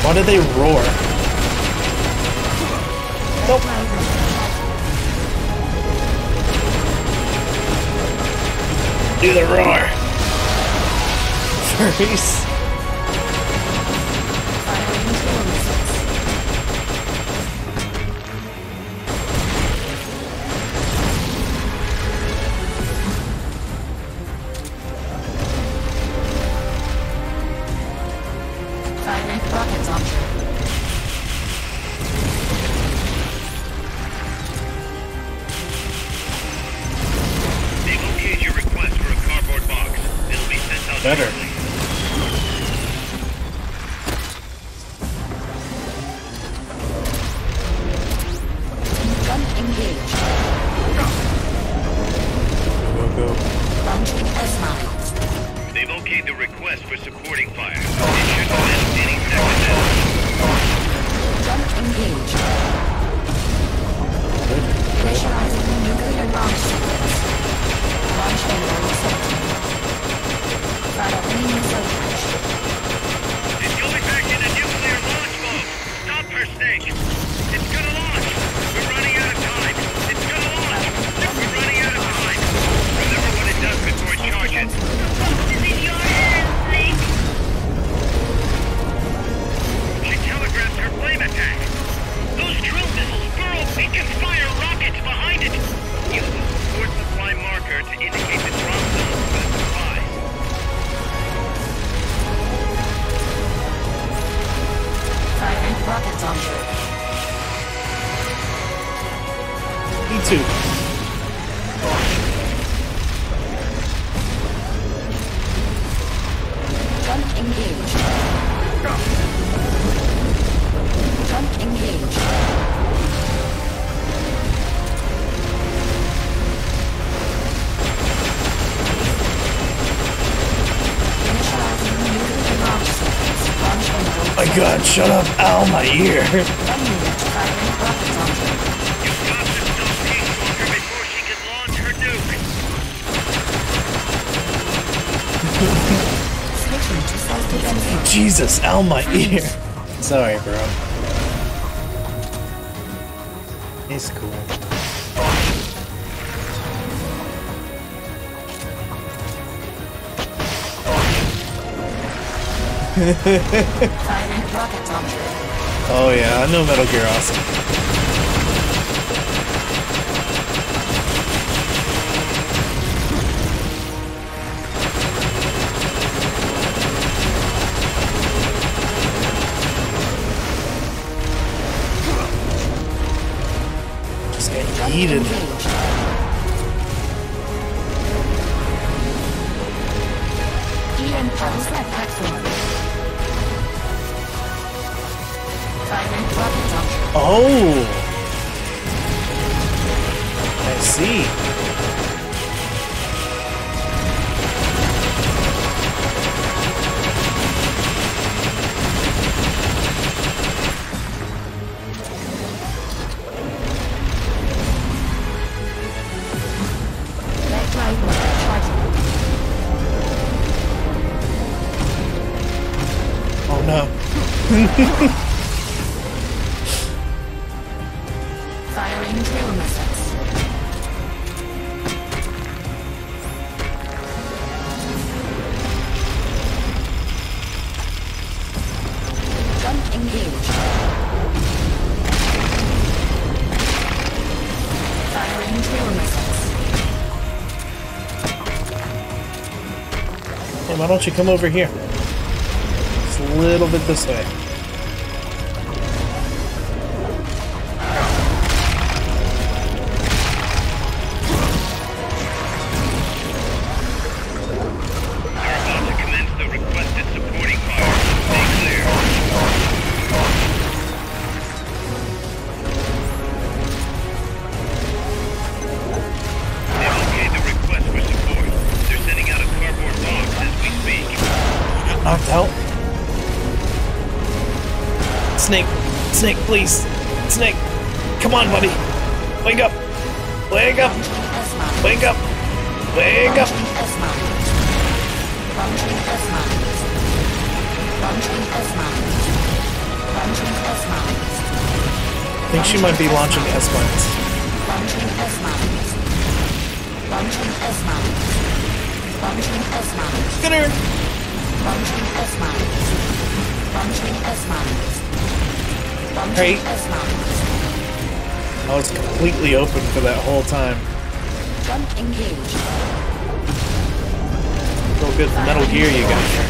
Why do they roar? Nope. Do the roar. Furries. Better. Gun engaged. Go. Launching S-miles. They've okayed the request for supporting fire. It should commence any second now. Gun engaged. Pressurizing the nuclear launch sequence. Launch window set. It's going back into nuclear launch mode. Stop her, Thicc. It's gonna launch. We're running out of time. It's gonna launch. We're running out of time. Remember what it does before it charges. It's in your hands, Thicc. She telegraphed her flame attack. Those drill missiles burrow pink and fire rockets behind it. Use the support supply marker to indicate the drop zone for the supplies. Firing rocket launcher. Me too. Gun engaged. Gun engaged. God, shut up! Ow, my ear! You've got to stop Peace Walker before she can launch her nuke. Jesus, ow, my ear! Sorry, bro. It's cool. Oh yeah, I know Metal Gear awesome. Just getting yeeted. Oh, I see. Oh no. Firing tail missiles. Jump engaged. Firing tail missiles. Hey, why don't you come over here? Just a little bit this way. Knocked out. Snake, Snake, please. Snake, come on, buddy. Wake up. Wake up. Wake up. Wake up. I think she might be launching S-Mines. Get her! Great. I was completely open for that whole time. Real good for Metal Gear you got here.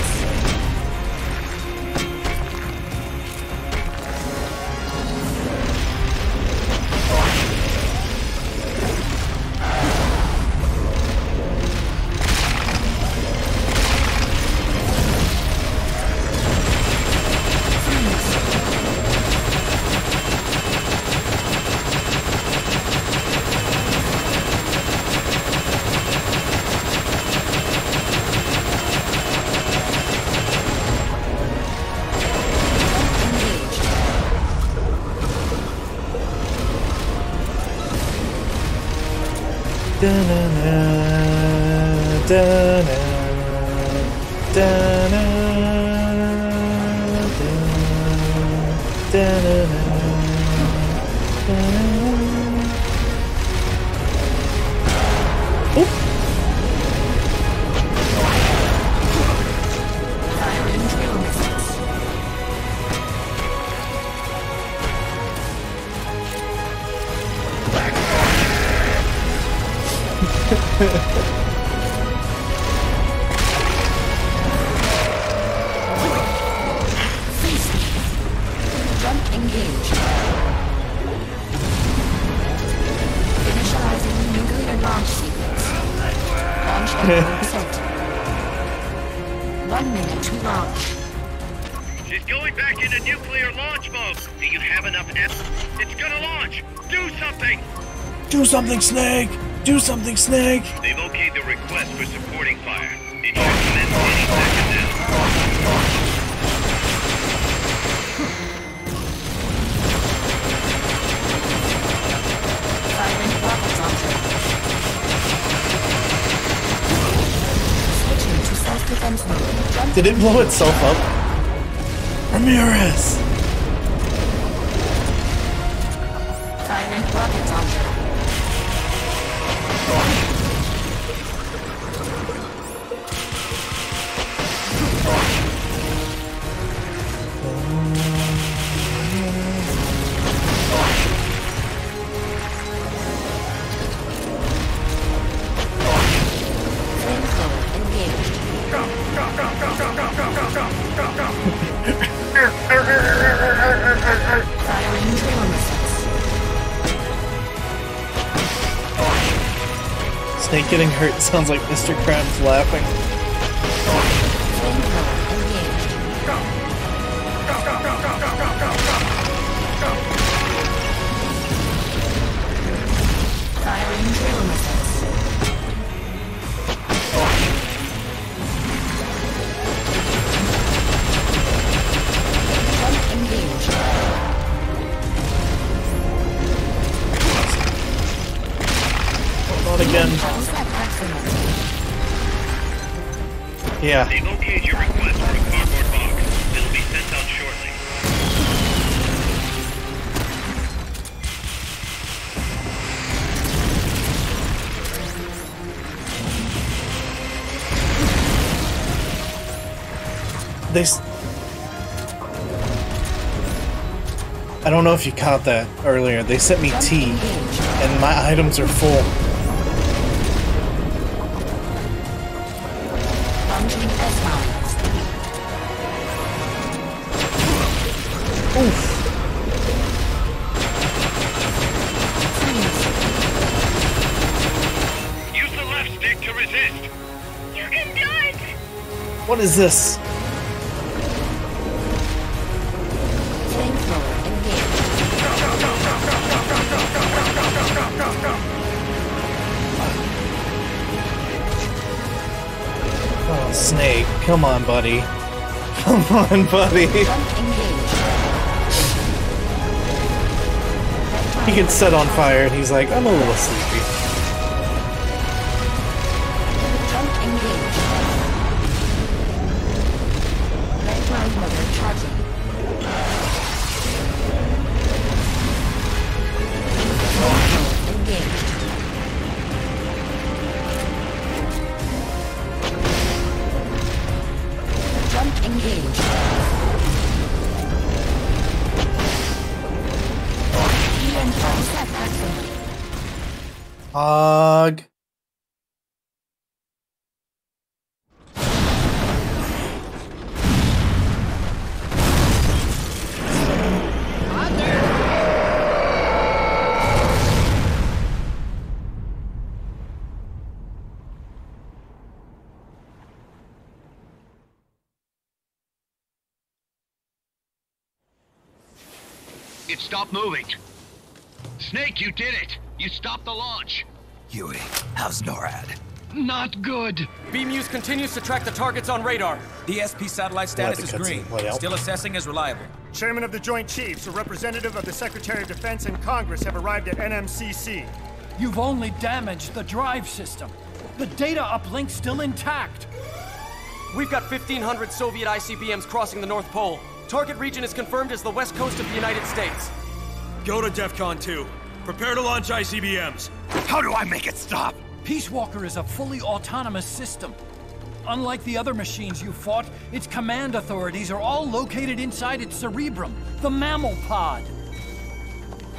She's going back into nuclear launch mode. Do you have enough ammo? It's gonna launch. Do something. Do something, Snake. Do something, Snake. They've okayed the request for supporting fire. It should commence any second now. Did it blow itself up? Ramirez! Firing rocket launcher. Snake getting hurt sounds like Mr. Krabs laughing. Firing drill missiles. Jump engaged. Not again. Yeah. They've okayed your request for a cardboard box. It'll be sent out shortly. I don't know if you caught that earlier. They sent me tea, and my items are full. Oof. Use the left stick to resist. You can do it! What is this? Oh, Snake, come on, buddy. Come on, buddy. He gets set on fire and he's like, I'm a little sleepy. Hog. It stopped moving. Snake, you did it! You stopped the launch! Huey, how's NORAD? Not good. Beam-Use continues to track the targets on radar. The SP satellite status is green. Still assessing as reliable. Chairman of the Joint Chiefs, a representative of the Secretary of Defense and Congress have arrived at NMCC. You've only damaged the drive system. The data uplink's still intact. We've got 1,500 Soviet ICBMs crossing the North Pole. Target region is confirmed as the west coast of the United States. Go to DEFCON 2. Prepare to launch ICBMs. How do I make it stop? Peace Walker is a fully autonomous system. Unlike the other machines you fought, its command authorities are all located inside its cerebrum, the mammal pod.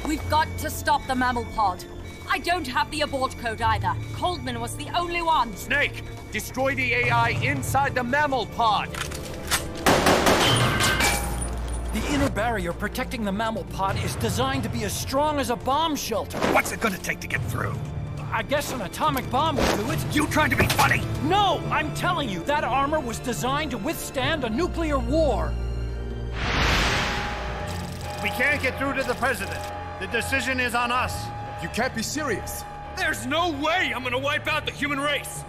We've got to stop the mammal pod. I don't have the abort code either. Coldman was the only one. Snake, destroy the AI inside the mammal pod. The inner barrier protecting the mammal pod is designed to be as strong as a bomb shelter. What's it gonna take to get through? I guess an atomic bomb will do it. You trying to be funny? No, I'm telling you, that armor was designed to withstand a nuclear war. We can't get through to the president. The decision is on us. You can't be serious. There's no way I'm gonna wipe out the human race.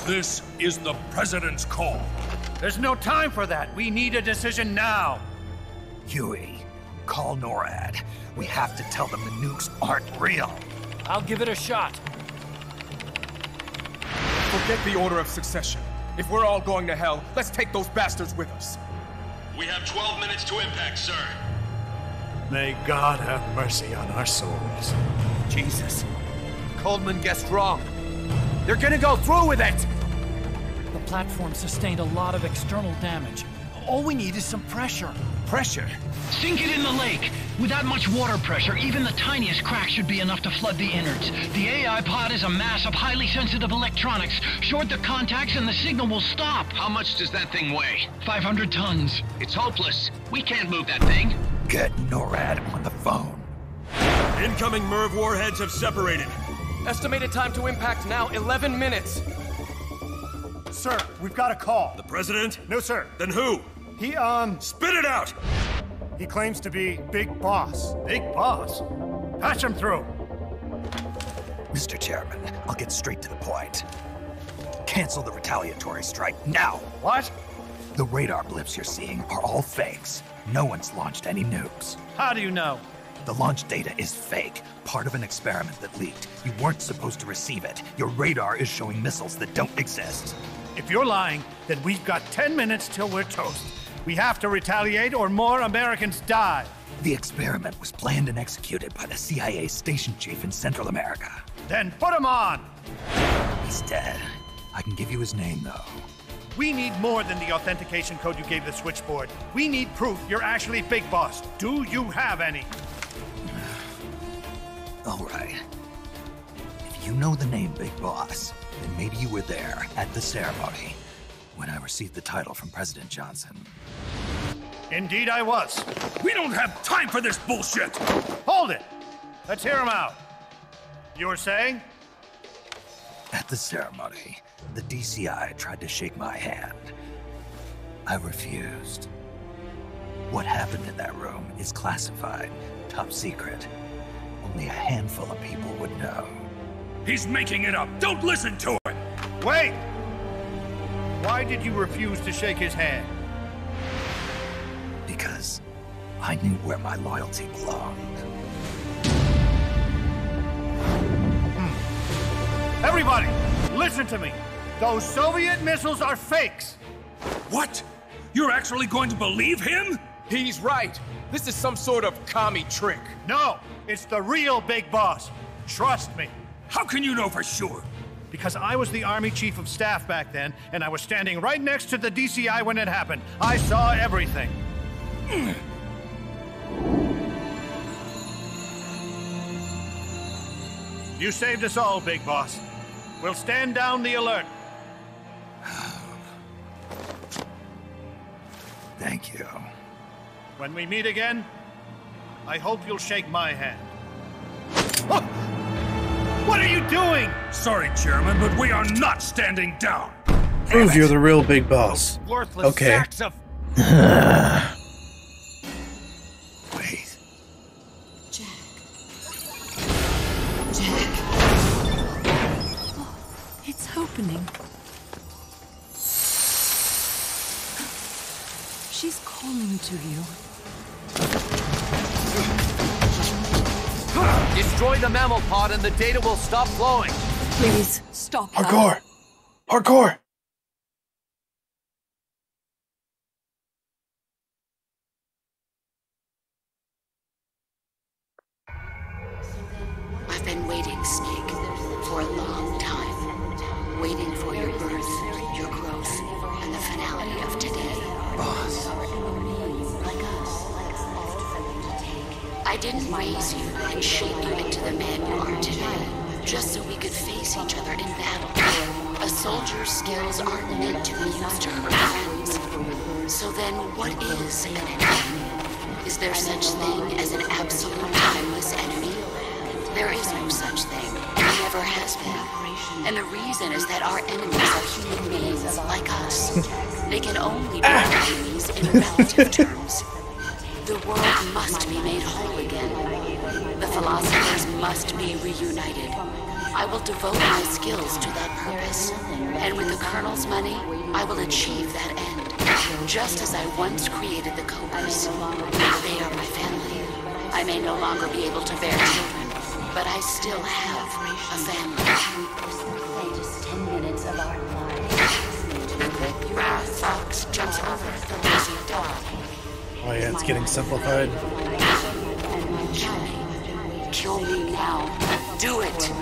This is the president's call. There's no time for that. We need a decision now. Huey, call NORAD. We have to tell them the nukes aren't real. I'll give it a shot. Forget the order of succession. If we're all going to hell, let's take those bastards with us. We have 12 minutes to impact, sir. May God have mercy on our souls. Jesus. Coleman guessed wrong. They're gonna go through with it! The platform sustained a lot of external damage. All we need is some pressure. Pressure? Sink it in the lake. Without much water pressure, even the tiniest crack should be enough to flood the innards. The AI pod is a mass of highly sensitive electronics. Short the contacts and the signal will stop. How much does that thing weigh? 500 tons. It's hopeless. We can't move that thing. Get NORAD on the phone. Incoming MIRV warheads have separated. Estimated time to impact now, 11 minutes. Sir, we've got a call. The President? No, sir. Then who? He, Spit it out! He claims to be Big Boss. Big Boss? Patch him through. Mr. Chairman, I'll get straight to the point. Cancel the retaliatory strike now. What? The radar blips you're seeing are all fakes. No one's launched any nukes. How do you know? The launch data is fake, part of an experiment that leaked. You weren't supposed to receive it. Your radar is showing missiles that don't exist. If you're lying, then we've got 10 minutes till we're toast. We have to retaliate or more Americans die. The experiment was planned and executed by the CIA station chief in Central America. Then put him on! He's dead. I can give you his name, though. We need more than the authentication code you gave the switchboard. We need proof you're actually Big Boss. Do you have any? All right. If you know the name Big Boss, then maybe you were there at the ceremony when I received the title from President Johnson. Indeed I was. We don't have time for this bullshit! Hold it! Let's hear him out. You were saying? At the ceremony, the DCI tried to shake my hand. I refused. What happened in that room is classified, top secret. Only a handful of people would know. He's making it up! Don't listen to him! Wait! Why did you refuse to shake his hand? Because I knew where my loyalty belonged. Everybody, listen to me. Those Soviet missiles are fakes. What? You're actually going to believe him? He's right. This is some sort of commie trick. No, it's the real Big Boss. Trust me. How can you know for sure? Because I was the Army Chief of Staff back then, and I was standing right next to the DCI when it happened. I saw everything. You saved us all, Big Boss. We'll stand down the alert. Thank you. When we meet again, I hope you'll shake my hand. What are you doing? Sorry, Chairman, but we are not standing down. Prove you're the real Big Boss. Worthless Okay. sacks of... Wait. Jack. Oh, it's opening. She's calling to you. Destroy the mammal pod and the data will stop flowing. Please, stop that. Hardcore! Hardcore! I've been waiting, Snake, for a long time. Waiting for your birth, your growth, and the finality of today. Boss. I didn't raise you and shape you into the man you are today, just so we could face each other in battle. A soldier's skills aren't meant to be used to hurt friends. So then, what is an enemy? Is there such thing as an absolute timeless enemy? There is no such thing. There never has been. And the reason is that our enemies are human beings like us. They can only be our enemies in relative terms. The world must be made whole again. The philosophers must be reunited. I will devote my skills to that purpose. And with the Colonel's money, I will achieve that end. Just as I once created the Cobras. They are my family. I may no longer be able to bear children, but I still have a family. Just 10 minutes of our lives. It's getting simplified. Kill me now. Do it.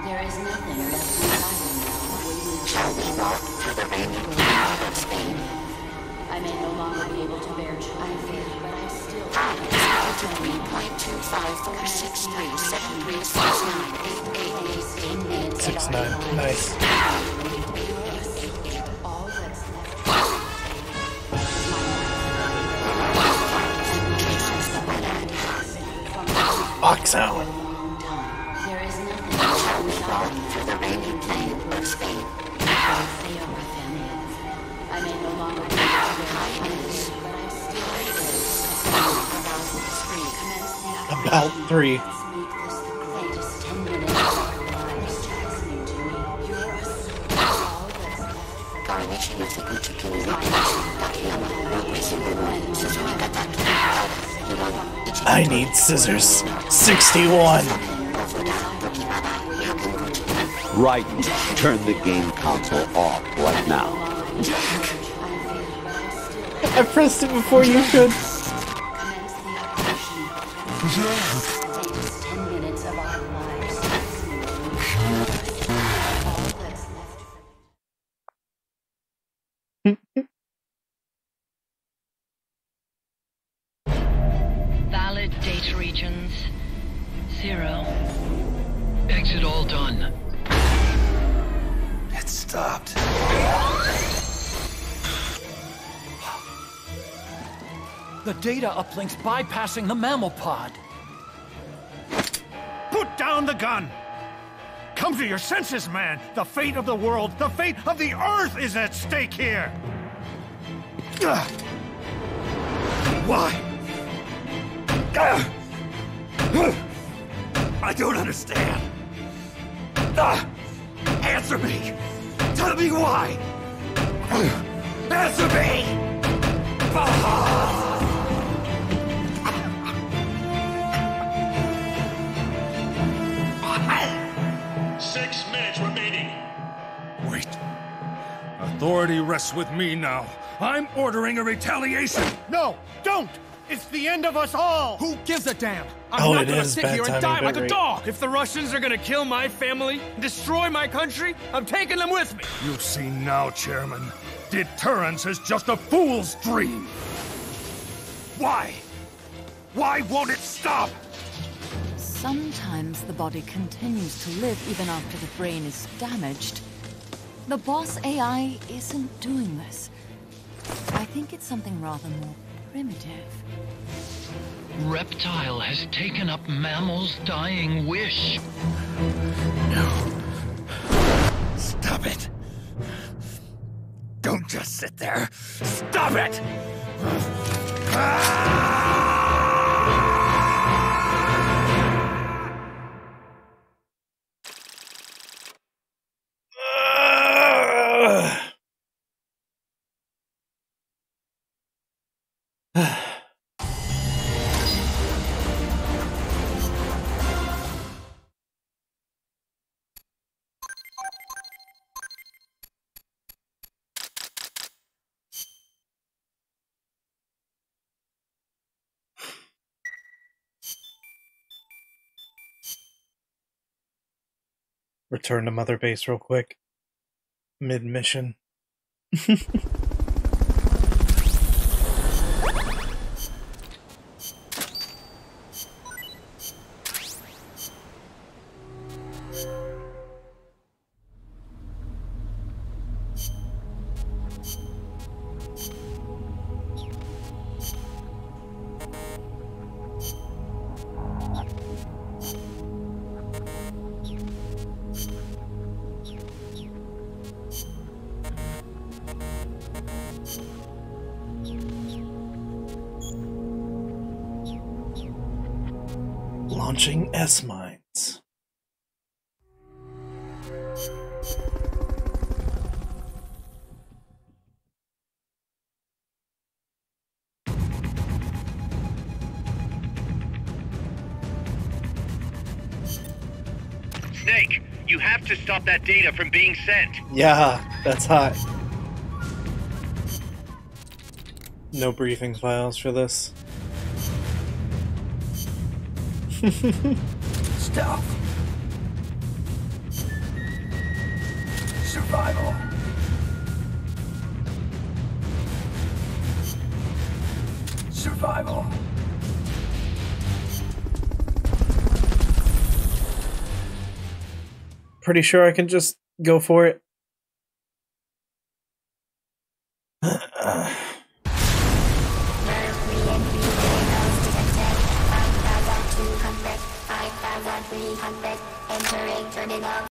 There is nothing left inside. Shall we walk through the raining cloud of Spain? I may no longer be able to bear children, but I still have 69. Nice. Box out. There is nothing through the raining plain of Spain. I may no longer be able to bear children, but I still About 3. I need scissors. 61. Right. Turn the game console off right now. I pressed it before you could. Valid data regions. 0. Exit all done. It stopped. The data uplink's bypassing the mammal pod. Put down the gun! Come to your senses, man! The fate of the world, the fate of the Earth is at stake here! Why? I don't understand. Answer me! Tell me why! Answer me! 6 minutes remaining. Wait. Authority rests with me now. I'm ordering a retaliation. No, don't! It's the end of us all! Who gives a damn? I'm not gonna sit here and die like a dog. If the Russians are gonna kill my family, destroy my country, I'm taking them with me. You see now, Chairman. Deterrence is just a fool's dream. Why? Why won't it stop? Sometimes the body continues to live even after the brain is damaged. The boss AI isn't doing this. I think it's something rather more primitive. Reptile has taken up Mammal's dying wish. Stop it! Don't just sit there. Stop it! Return to Mother Base real quick. Mid-mission. Launching S-mines. Snake, you have to stop that data from being sent. Yeah, that's hot. No briefing files for this. Stealth. Survival. Survival. Pretty sure I can just go for it. Entering terminal.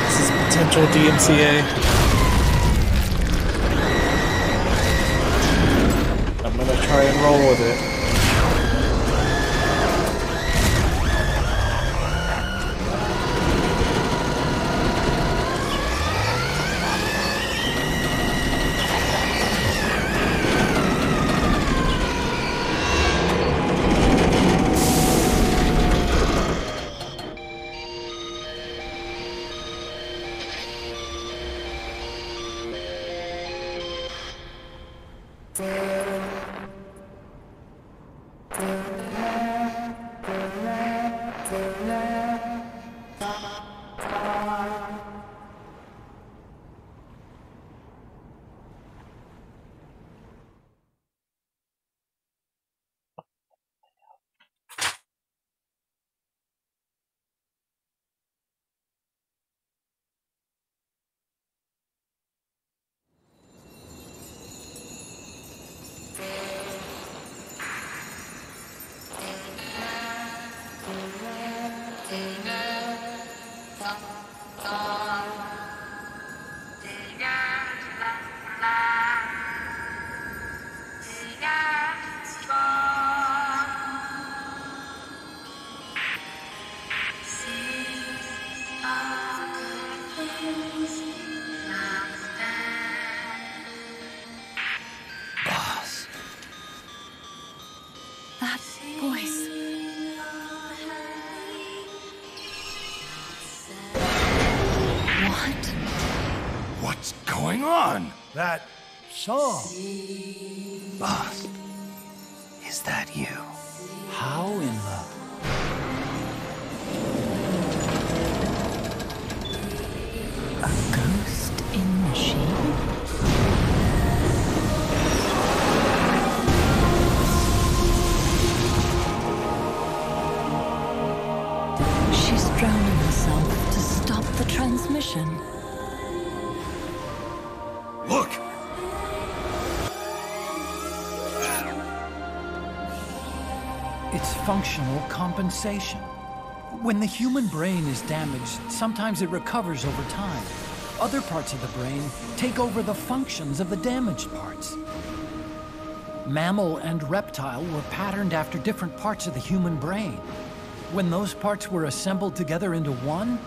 This is potential DMCA. I'm gonna try and roll with it. on. That song. Boss, is that you? How in the... A ghost in machine? She's drowning herself to stop the transmission. Look! It's functional compensation. When the human brain is damaged, sometimes it recovers over time. Other parts of the brain take over the functions of the damaged parts. Mammal and reptile were patterned after different parts of the human brain. When those parts were assembled together into one,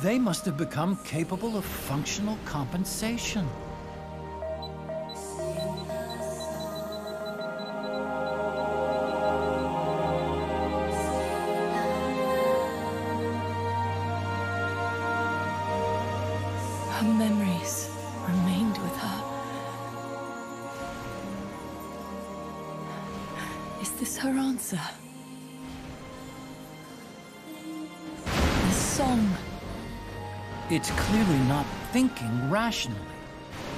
they must have become capable of functional compensation. Her memories remained with her. Is this her answer? This song. It's clearly not thinking rationally.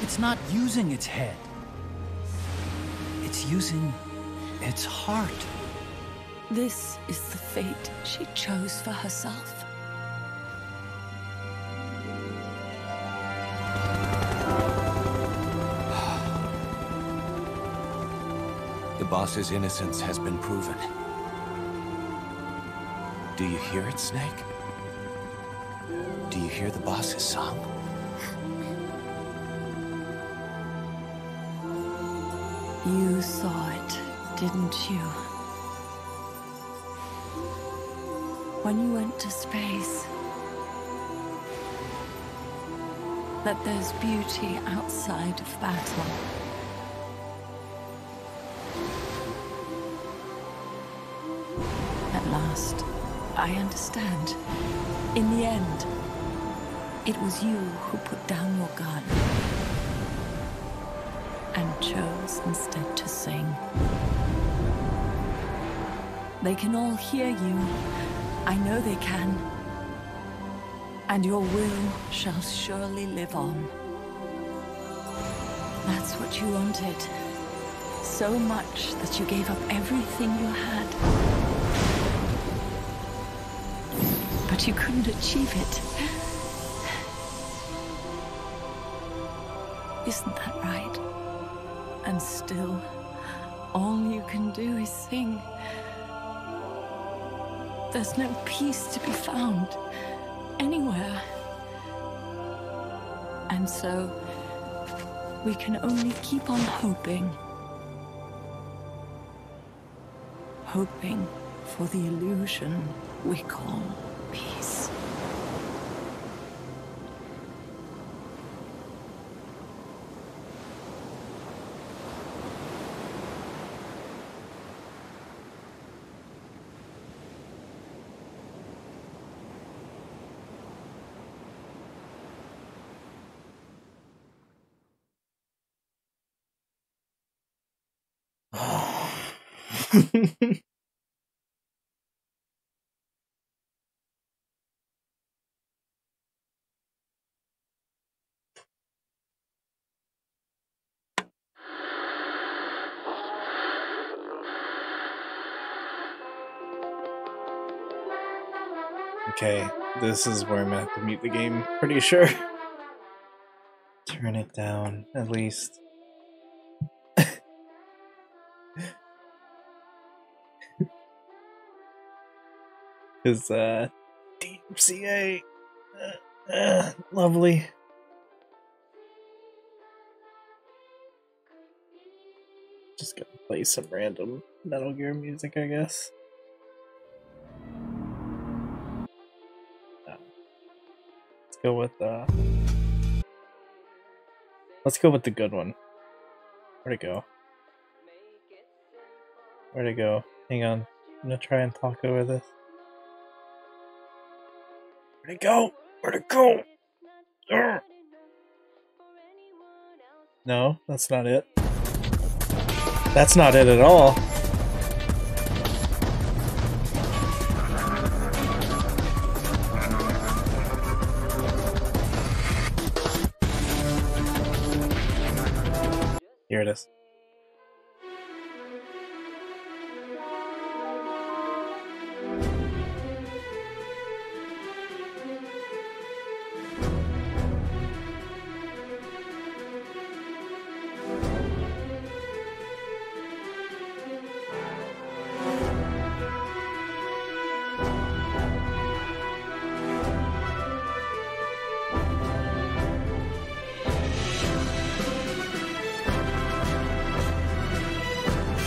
It's not using its head. It's using its heart. This is the fate she chose for herself. The boss's innocence has been proven. Do you hear it, Snake? Do you hear the boss's song? You saw it, didn't you? When you went to space, that there's beauty outside of battle. At last, I understand. In the end, it was you who put down your gun and chose instead to sing. They can all hear you. I know they can. And your will shall surely live on. That's what you wanted. So much that you gave up everything you had. But you couldn't achieve it. Isn't that right? And still, all you can do is sing. There's no peace to be found anywhere. And so, we can only keep on hoping. Hoping for the illusion we call peace. Okay, this is where I'm gonna have to mute the game, pretty sure. Turn it down, at least. Because, DMCA. Lovely. Just gonna play some random Metal Gear music, I guess. Let's go with the good one. Where'd it go? Where'd it go? Hang on. I'm gonna try and talk over this. Where'd it go? Where'd it go? Urgh. No, that's not it. That's not it at all. Here it is.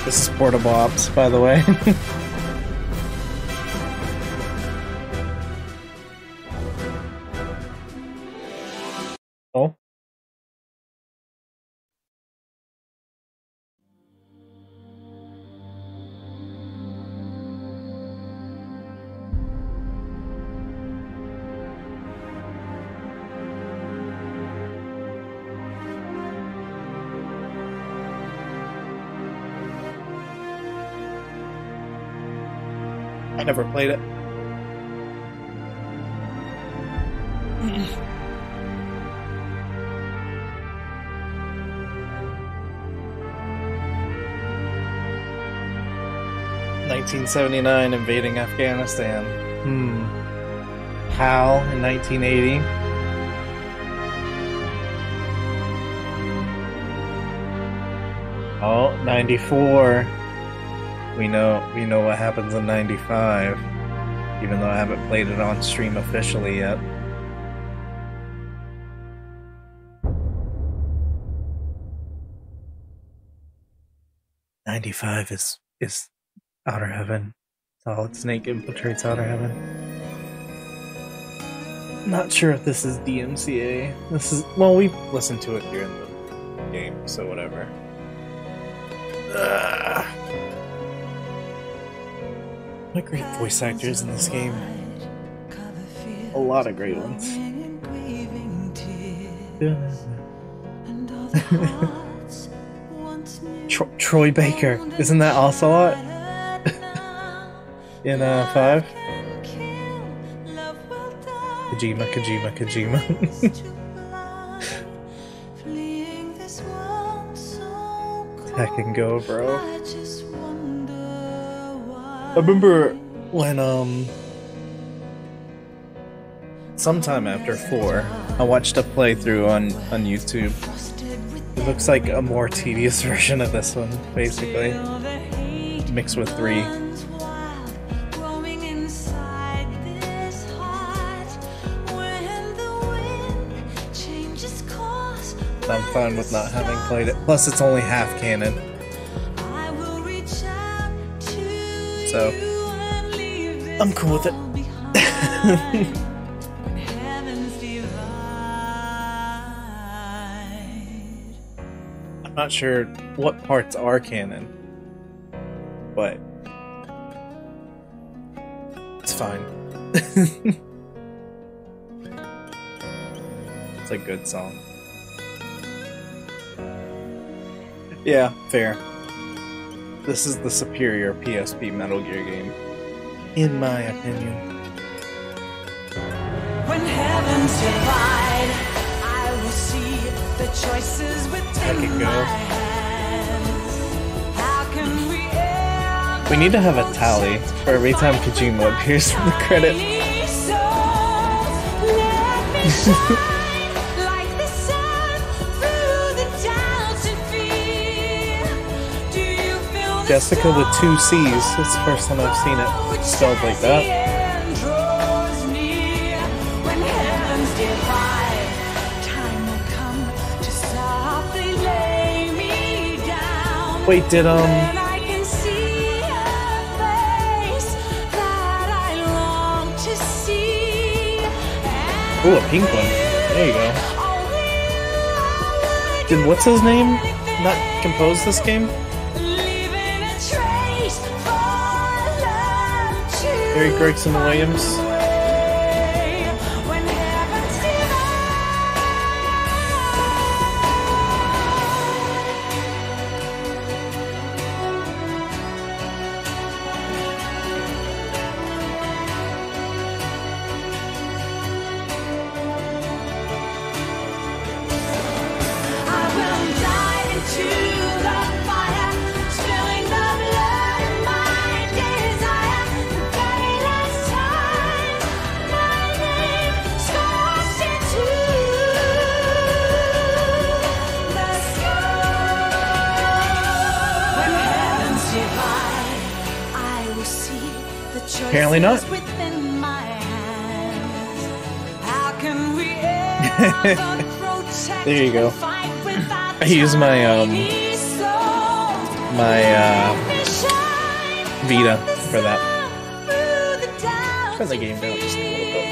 This is Portable Ops, by the way. Oh. I never played it. ...1979 invading Afghanistan. HAL in 1980. Oh, 94. We know what happens in 95, even though I haven't played it on stream officially yet. '95 is Outer Heaven. Solid Snake infiltrates Outer Heaven. Not sure if this is DMCA. This is, well, we listened to it during the game, so whatever. What great voice actors in this game. A lot of great ones. Troy Baker. Isn't that Ocelot? In 5? Kojima. Heck and go, bro. I remember when, sometime after 4, I watched a playthrough on YouTube. It looks like a more tedious version of this one, basically. Mixed with 3. I'm fine with not having played it. Plus, it's only half canon. So, I'm cool with it. I'm not sure what parts are canon, but it's fine. It's a good song. Yeah, fair. This is the superior PSP Metal Gear game, in my opinion. When heavens divide, I will see the choices within my hands. How can we need to have a tally for every time Kojima appears in the credits. Jessica with 2 C's. That's the first time I've seen it spelled like that. Wait, did ooh, a pink one. There you go. Did what's his name not compose this game? Harry Gregson Williams. Apparently not. There you go. I use my Vita for that. Turn the game down just a little bit.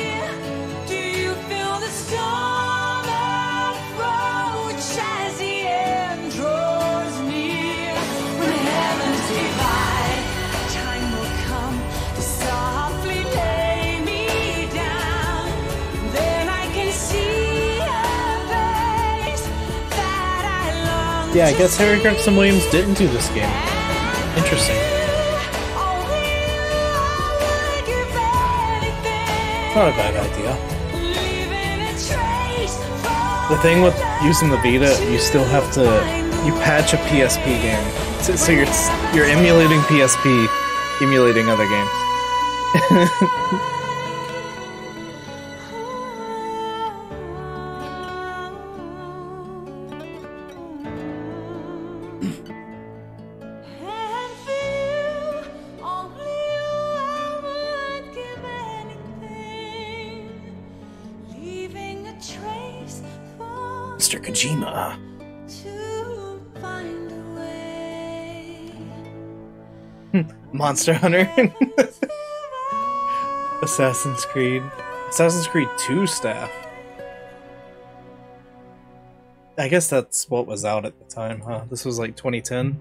Yeah, I guess Harry Gregson Williams didn't do this game. Interesting. Not a bad idea. The thing with using the Vita, you still have to patch a PSP game, so you're emulating PSP, emulating other games. Mr. Kojima. Monster Hunter. Assassin's Creed 2 staff. I guess that's what was out at the time, huh? This was like 2010.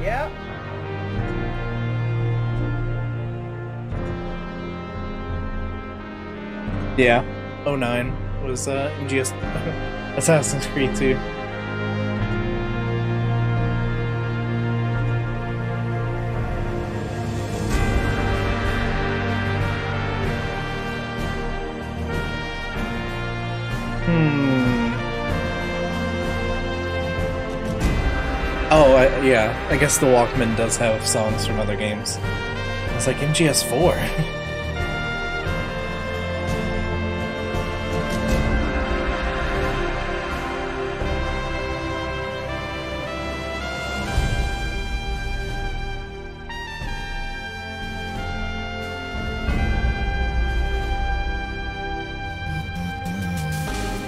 Yeah. Yeah, 09 was MGS Assassin's Creed 2. Oh, yeah, I guess the Walkman does have songs from other games. It's like MGS4.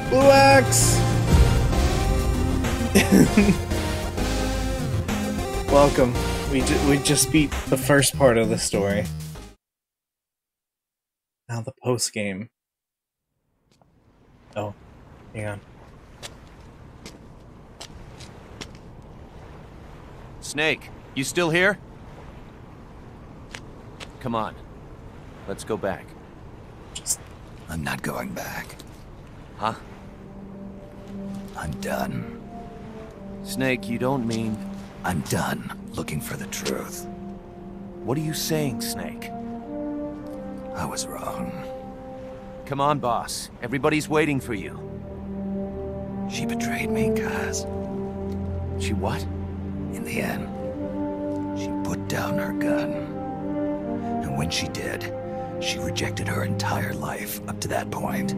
Blue Axe! Welcome. We just beat the first part of the story. Now the post game. Oh, hang on. Snake, you still here? Come on. Let's go back. I'm not going back. Huh? I'm done. Snake, you don't mean... I'm done looking for the truth. What are you saying, Snake? I was wrong. Come on, boss. Everybody's waiting for you. She betrayed me, Kaz. She what? In the end, she put down her gun. And when she did, she rejected her entire life up to that point.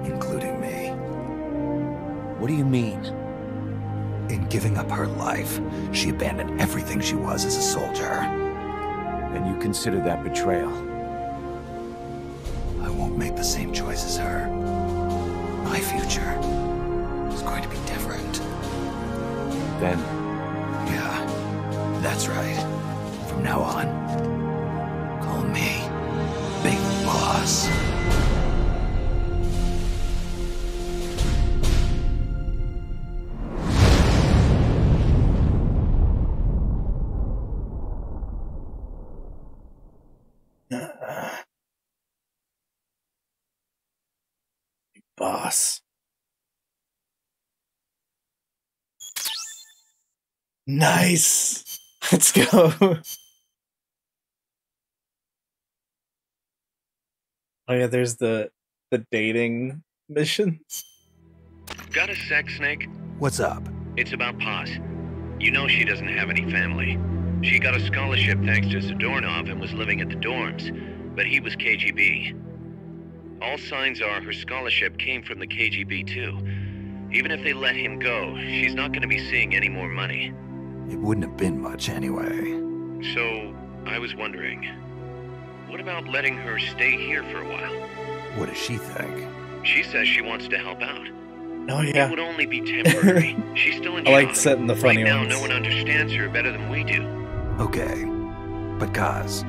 Including me. What do you mean? In giving up her life, she abandoned everything she was as a soldier. And you consider that betrayal? I won't make the same choice as her. My future is going to be different. Then? Yeah, that's right. From now on, call me Big Boss. Boss. Nice. Let's go. Oh yeah, there's the dating missions. Got a sec, Snake? What's up? It's about Paz. You know she doesn't have any family. She got a scholarship thanks to Zadornov and was living at the dorms, but he was KGB. All signs are her scholarship came from the KGB too. Even if they let him go, she's not going to be seeing any more money. It wouldn't have been much anyway. So, I was wondering, what about letting her stay here for a while? What does she think? She says she wants to help out. Oh yeah. It would only be temporary. She's still in I like shock. setting the funny right now, ones. no one understands her better than we do. Okay. But Kaz,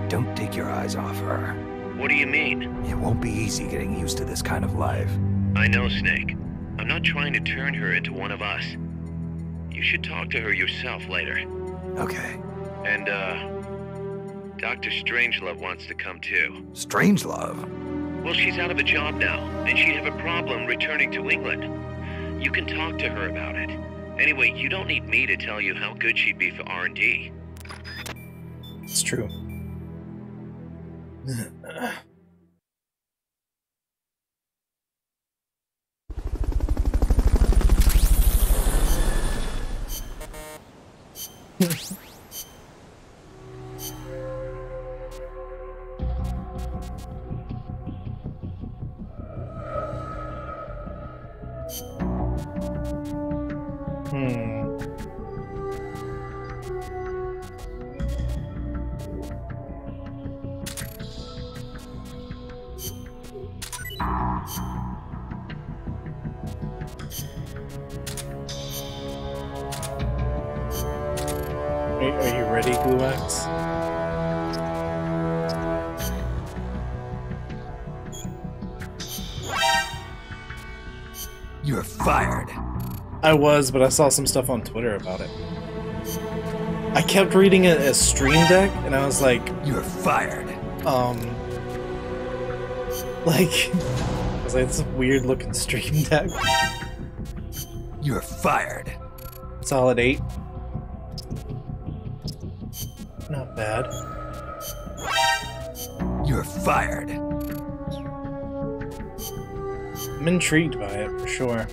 don't take your eyes off her. What do you mean? It won't be easy getting used to this kind of life. I know, Snake. I'm not trying to turn her into one of us. You should talk to her yourself later. Okay. And, Dr. Strangelove wants to come too. Strangelove? Well, she's out of a job now, and she'd have a problem returning to England. You can talk to her about it. Anyway, you don't need me to tell you how good she'd be for R&D. It's true. Are you ready, Gluax? You're fired. I was, but I saw some stuff on Twitter about it. I kept reading it as Stream Deck, and I was like, you're fired. Like, I was like, it's a weird looking Stream Deck. You're fired. Solid 8. Not bad. You're fired. I'm intrigued by it, for sure.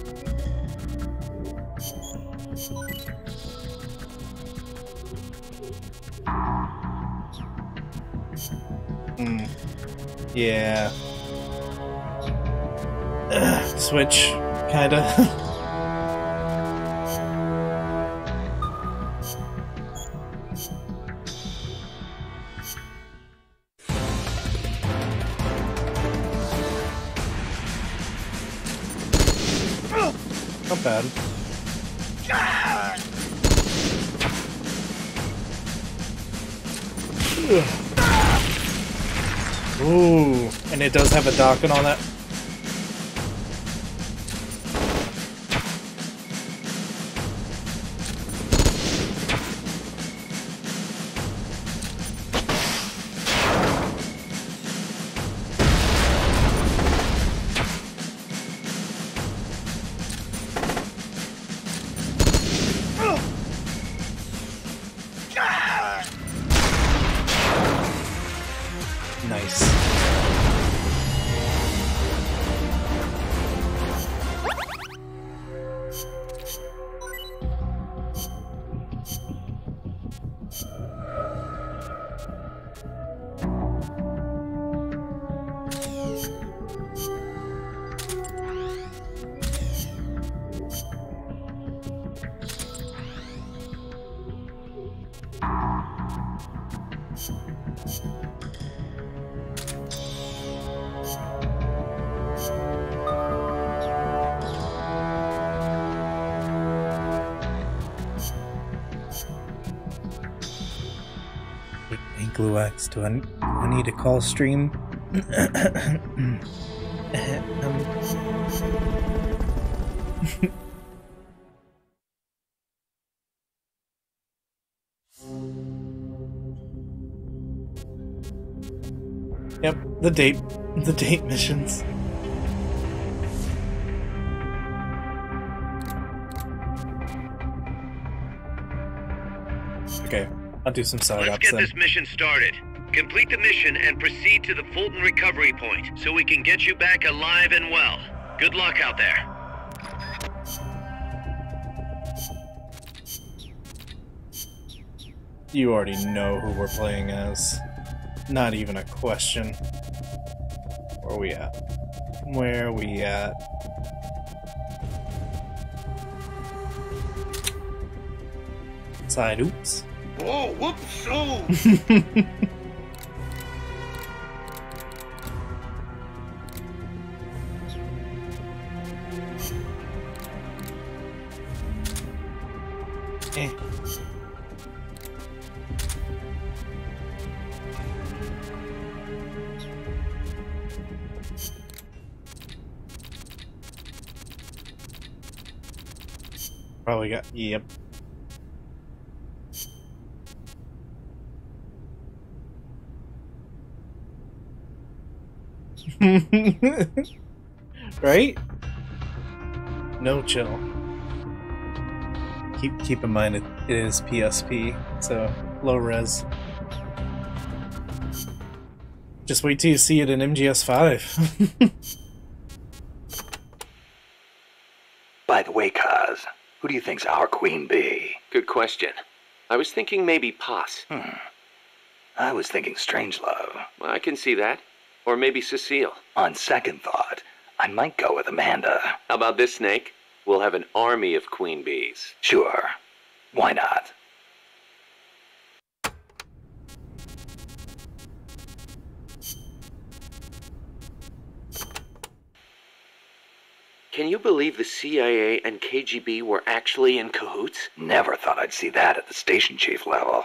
Yeah. Switch, kinda. Not bad. Ooh, and it does have a dock and all that. Nice. Hey, Gluax, do I need to call stream? Yep, the date missions. Okay, I'll do some side Let's ups get then. this mission started. Complete the mission and proceed to the Fulton recovery point so we can get you back alive and well. Good luck out there. You already know who we're playing as. Not even a question. Where are we at? Where are we at? outside. Oops. Oh, whoops! Oh. Eh. Probably got, yep. Right? No chill. Keep in mind it is PSP, so low res. Just wait till you see it in MGS5. By the way, Kaz, who do you think's our queen bee? Good question. I was thinking maybe Paz. I was thinking Strangelove. Well, I can see that. Or maybe Cecile. On second thought, I might go with Amanda. How about this, Snake? We'll have an army of queen bees. Sure. Why not? Can you believe the CIA and KGB were actually in cahoots? Never thought I'd see that at the station chief level.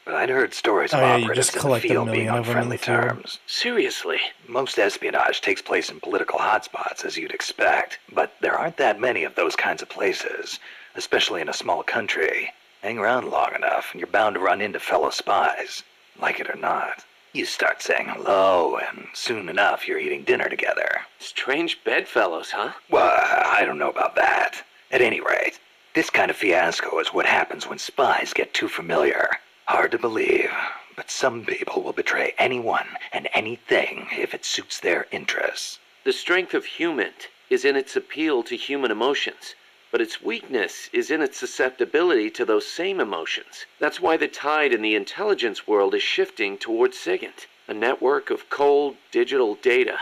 But I'd heard stories of operatives in the field being on friendly terms. Seriously? Most espionage takes place in political hotspots, as you'd expect. But there aren't that many of those kinds of places, especially in a small country. Hang around long enough, and you're bound to run into fellow spies. Like it or not. You start saying hello, and soon enough you're eating dinner together. Strange bedfellows, huh? Well, I don't know about that. At any rate, this kind of fiasco is what happens when spies get too familiar. Hard to believe, but some people will betray anyone and anything if it suits their interests. The strength of human is in its appeal to human emotions, but its weakness is in its susceptibility to those same emotions. That's why the tide in the intelligence world is shifting towards SIGINT, a network of cold, digital data,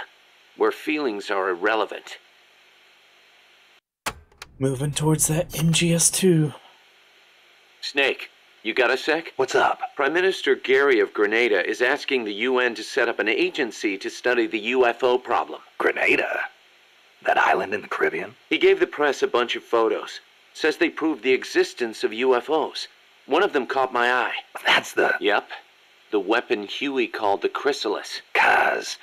where feelings are irrelevant. Moving towards that MGS2. Snake, you got a sec? What's up? Prime Minister Gary of Grenada is asking the UN to set up an agency to study the UFO problem. Grenada? That island in the Caribbean? He gave the press a bunch of photos. Says they prove the existence of UFOs. One of them caught my eye. That's the... Yep. The weapon Huey called the Chrysalis. Kaz,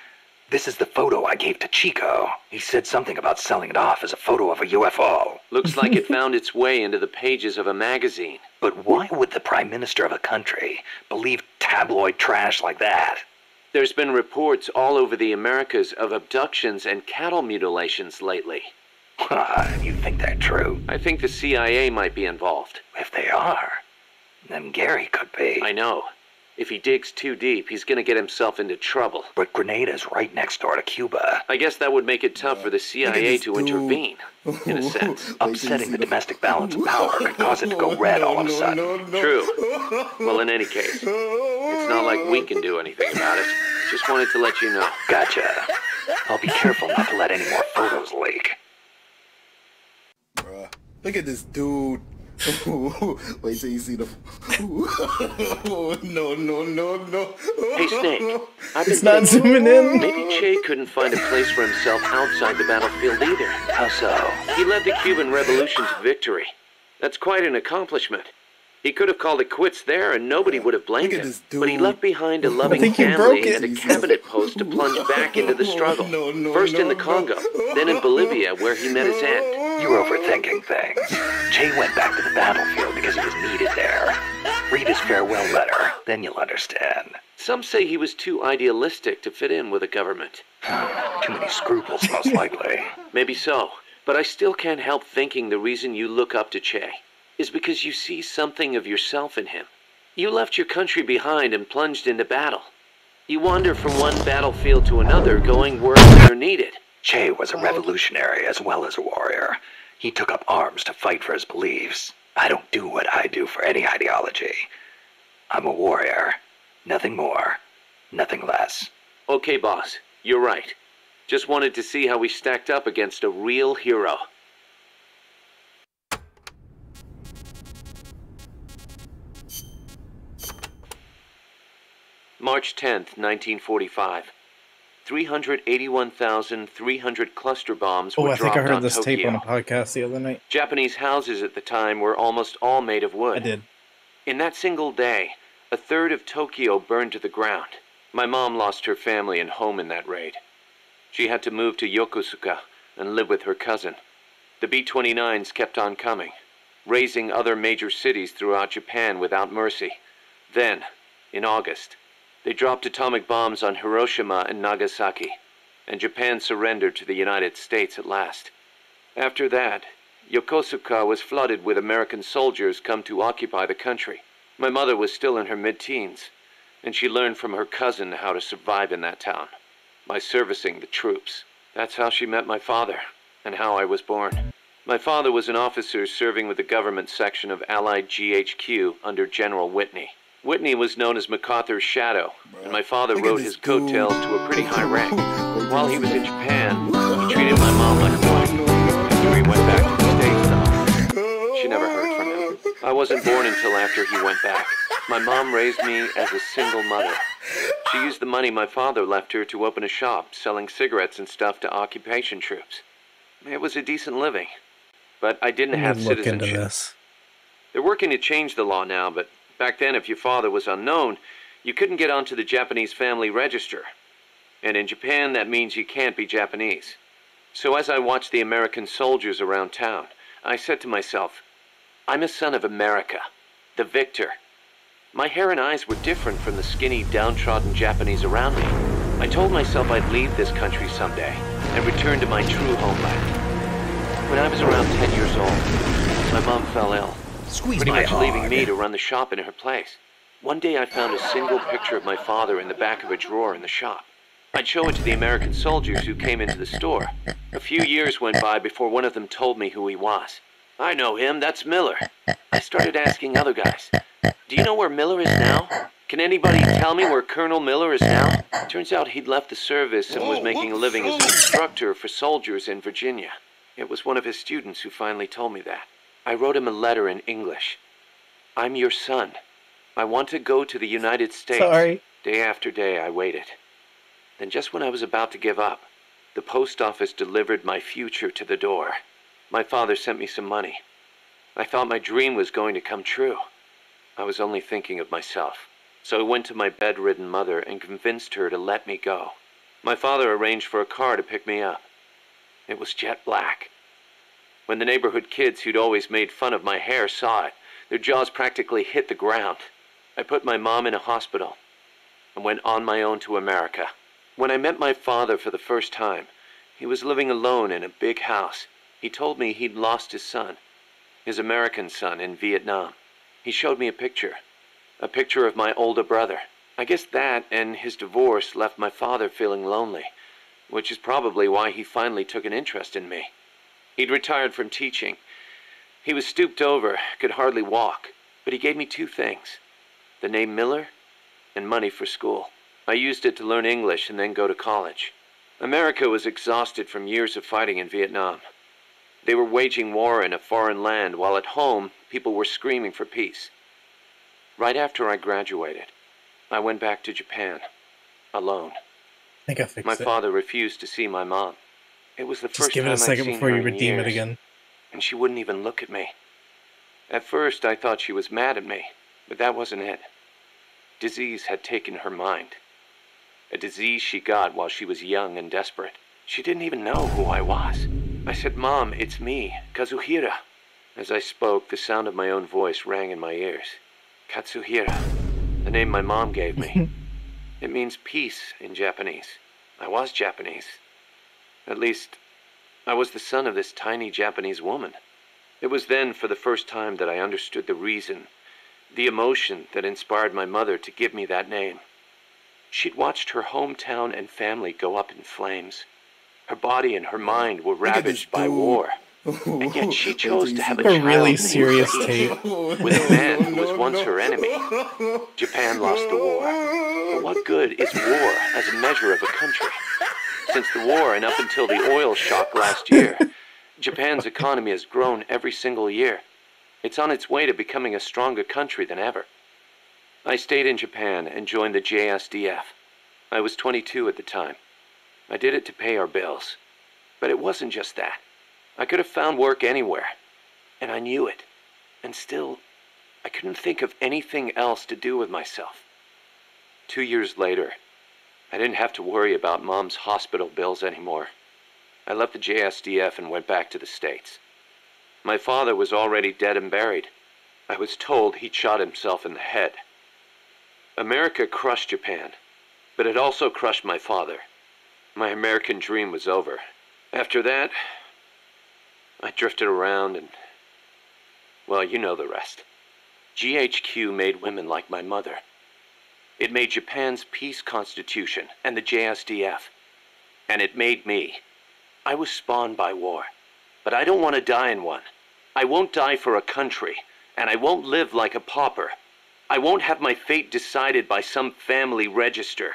this is the photo I gave to Chico. He said something about selling it off as a photo of a UFO. Looks like it found its way into the pages of a magazine. But why would the Prime Minister of a country believe tabloid trash like that? There's been reports all over the Americas of abductions and cattle mutilations lately. You think they're true? I think the CIA might be involved. If they are, then Gary could be. I know. If he digs too deep, he's gonna get himself into trouble. But Grenada's right next door to Cuba. I guess that would make it tough for the CIA to intervene, in a sense. Upsetting the domestic balance of power could cause it to go red all of a sudden. True. Well, in any case, it's not like we can do anything about it. Just wanted to let you know. Gotcha. I'll be careful not to let any more photos leak. Bruh, look at this dude. Wait till you see the... No. Hey, Snake. It's not zooming in. Maybe Che couldn't find a place for himself outside the battlefield either. How so? He led the Cuban Revolution to victory. That's quite an accomplishment. He could have called it quits there and nobody would have blamed him. But he left behind a loving family and a cabinet post to plunge back into the struggle. First in the Congo, then in Bolivia where he met his end. You're overthinking things. Che went back to the battlefield because he was needed there. Read his farewell letter, then you'll understand. Some say he was too idealistic to fit in with the government. Too many scruples, most likely. Maybe so. But I still can't help thinking the reason you look up to Che is because you see something of yourself in him. You left your country behind and plunged into battle. You wander from one battlefield to another, going wherever you're needed. Che was a revolutionary as well as a warrior. He took up arms to fight for his beliefs. I don't do what I do for any ideology. I'm a warrior. Nothing more. Nothing less. Okay, boss. You're right. Just wanted to see how we stacked up against a real hero. March 10th, 1945. 381,300 cluster bombs were Oh, I think I dropped heard on this Tokyo. tape on a podcast the other night. Japanese houses at the time were almost all made of wood. I did. In that single day, a third of Tokyo burned to the ground. My mom lost her family and home in that raid. She had to move to Yokosuka and live with her cousin. The B-29s kept on coming, razing other major cities throughout Japan without mercy. Then, in August, they dropped atomic bombs on Hiroshima and Nagasaki, and Japan surrendered to the United States at last. After that, Yokosuka was flooded with American soldiers come to occupy the country. My mother was still in her mid-teens, and she learned from her cousin how to survive in that town, by servicing the troops. That's how she met my father, and how I was born. My father was an officer serving with the government section of Allied GHQ under General Whitney. Whitney was known as MacArthur's shadow, and my father rode his coattails to a pretty high rank. While he was in Japan, he treated my mom like a wife. After he went back to the States, though, she never heard from him. I wasn't born until after he went back. My mom raised me as a single mother. She used the money my father left her to open a shop selling cigarettes and stuff to occupation troops. It was a decent living, but I didn't have citizenship. Into this. They're working to change the law now, but back then if your father was unknown, you couldn't get onto the Japanese family register. And in Japan, that means you can't be Japanese. So as I watched the American soldiers around town, I said to myself, I'm a son of America, the victor. My hair and eyes were different from the skinny, downtrodden Japanese around me. I told myself I'd leave this country someday and return to my true homeland. When I was around 10 years old, my mom fell ill, pretty much leaving me to run the shop in her place. One day I found a single picture of my father in the back of a drawer in the shop. I'd show it to the American soldiers who came into the store. A few years went by before one of them told me who he was. I know him, that's Miller. I started asking other guys, do you know where Miller is now? Can anybody tell me where Colonel Miller is now? Turns out he'd left the service and was making a living as an instructor for soldiers in Virginia. It was one of his students who finally told me that. I wrote him a letter in English. I'm your son. I want to go to the United States. Sorry. Day after day I waited. Then just when I was about to give up, the post office delivered my future to the door. My father sent me some money. I thought my dream was going to come true. I was only thinking of myself. So I went to my bedridden mother and convinced her to let me go. My father arranged for a car to pick me up. It was jet black. When the neighborhood kids who'd always made fun of my hair saw it, their jaws practically hit the ground. I put my mom in a hospital and went on my own to America. When I met my father for the first time, he was living alone in a big house. He told me he'd lost his son, his American son, in Vietnam. He showed me a picture of my older brother. I guess that and his divorce left my father feeling lonely, which is probably why he finally took an interest in me. He'd retired from teaching. He was stooped over, could hardly walk, but he gave me two things: the name Miller and money for school. I used it to learn English and then go to college. America was exhausted from years of fighting in Vietnam. They were waging war in a foreign land, while at home, people were screaming for peace. Right after I graduated, I went back to Japan, alone. I think I fixed my it. father refused to see my mom. It was the first time I'd seen her in years. Just give it a second before you redeem it again. And she wouldn't even look at me. At first, I thought she was mad at me, but that wasn't it. Disease had taken her mind. A disease she got while she was young and desperate. She didn't even know who I was. I said, Mom, it's me, Kazuhira. As I spoke, the sound of my own voice rang in my ears. Katsuhira, the name my mom gave me. It means peace in Japanese. I was Japanese. At least, I was the son of this tiny Japanese woman. It was then, for the first time, that I understood the reason, the emotion that inspired my mother to give me that name. She'd watched her hometown and family go up in flames. Her body and her mind were ravaged by war. And yet she chose to have a child really serious tape with a man who was once her enemy. Japan lost the war. But what good is war as a measure of a country? Since the war and up until the oil shock last year, Japan's economy has grown every single year. It's on its way to becoming a stronger country than ever. I stayed in Japan and joined the JSDF. I was 22 at the time. I did it to pay our bills. But it wasn't just that. I could have found work anywhere. And I knew it. And still, I couldn't think of anything else to do with myself. 2 years later, I didn't have to worry about Mom's hospital bills anymore. I left the JSDF and went back to the States. My father was already dead and buried. I was told he'd shot himself in the head. America crushed Japan, but it also crushed my father. My American dream was over. After that, I drifted around and, well, you know the rest. GHQ made women like my mother. It made Japan's peace constitution and the JSDF. And it made me. I was spawned by war, but I don't want to die in one. I won't die for a country, and I won't live like a pauper. I won't have my fate decided by some family register.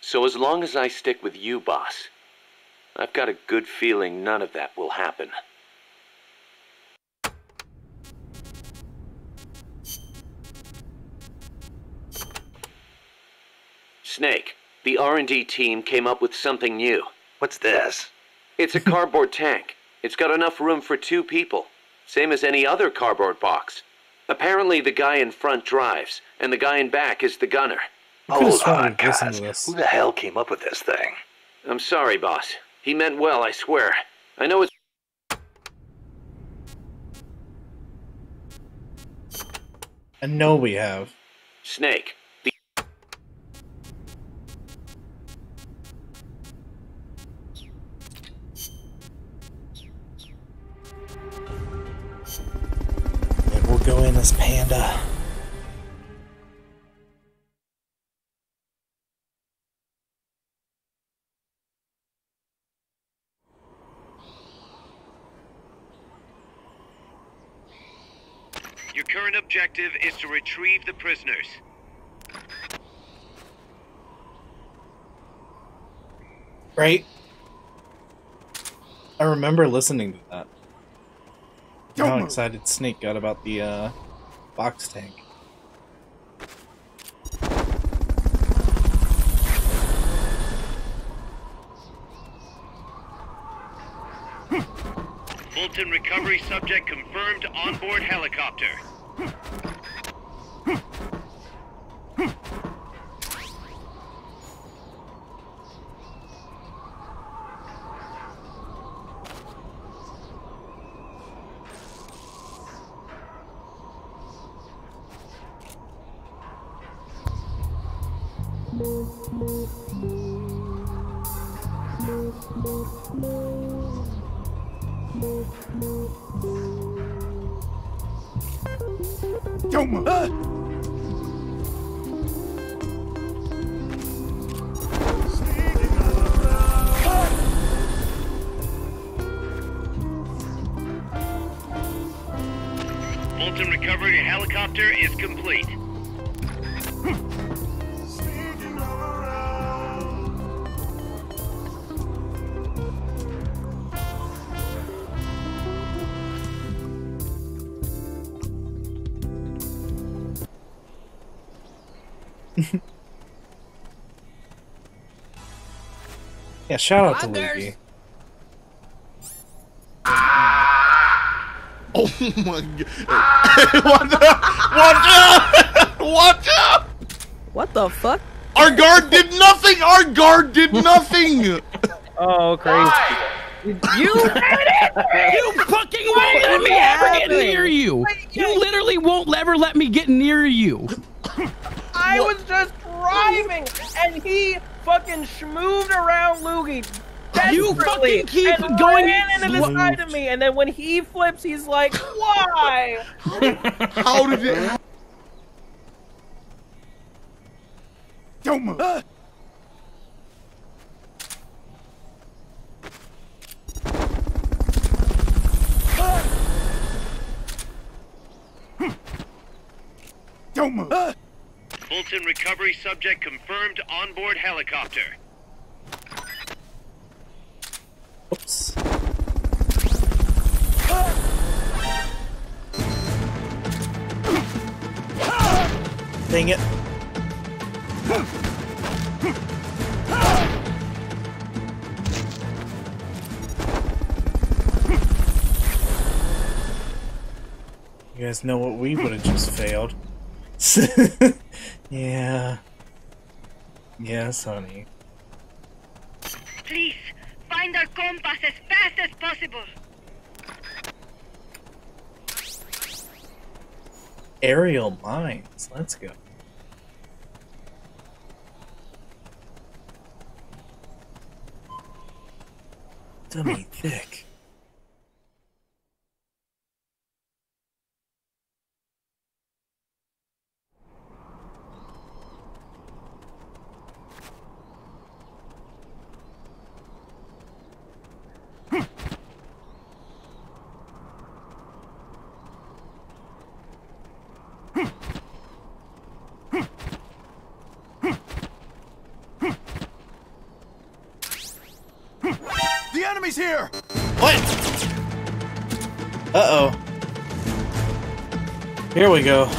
So as long as I stick with you, boss, I've got a good feeling none of that will happen. Snake, the R&D team came up with something new. What's this? It's a cardboard tank. It's got enough room for 2 people. Same as any other cardboard box. Apparently the guy in front drives, and the guy in back is the gunner. Hold on, guys. Who the hell came up with this thing? I'm sorry, boss. He meant well, I swear. I know it's... I know we have. Snake. We'll go in as Panda. Your current objective is to retrieve the prisoners. Right? I remember listening to that. How excited Snake got about the box tank. Fulton recovery subject confirmed onboard helicopter. Fulton recovery helicopter is complete. Yeah, shout out to Luigi. Oh my god. Watch out! Watch out! What the fuck? Our guard did nothing! Our guard did nothing! Oh, crazy. You fucking won't let me ever get near you! You literally won't ever let me get near you! I was just driving, and he fucking schmooved around Loogie. You fucking keep and going ran into the side of me, and then when he flips, he's like, "Why?" How did it? Don't move. Don't move. Fulton recovery subject confirmed onboard helicopter. Oops. Dang it. guys know what we would have just failed. Yeah. Yes, honey. Please, find our compass as fast as possible. Aerial mines. Let's go. Dummy Thicc. The enemy's here! What? Uh-oh. Here we go. We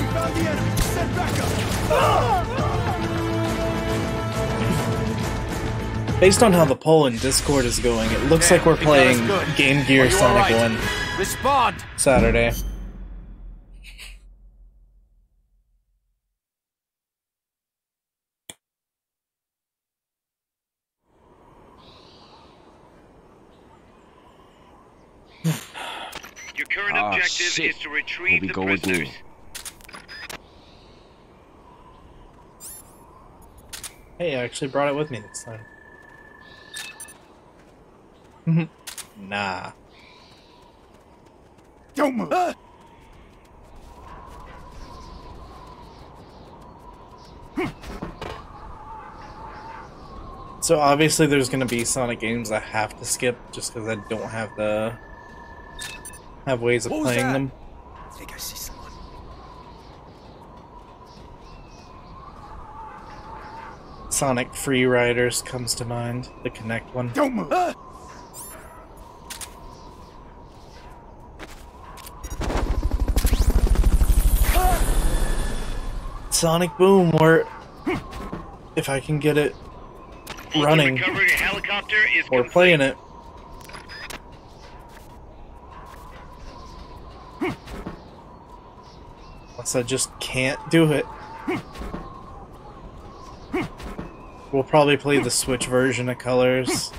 found the enemy! Send backup! Based on how the poll in Discord is going, it looks like we're playing Game Gear Sonic 1 Respond! Saturday. Your current objective is to retrieve the prisoners. Hey, I actually brought it with me this time. Nah. Don't move! So obviously there's gonna be Sonic games I have to skip just because I don't have ways of playing them. I think I see someone. Sonic Free Riders comes to mind, the Connect one. Don't move! Sonic Boom, or if I can get it running Recovering a helicopter is or complete. playing it. Unless I just can't do it. We'll probably play the Switch version of Colors.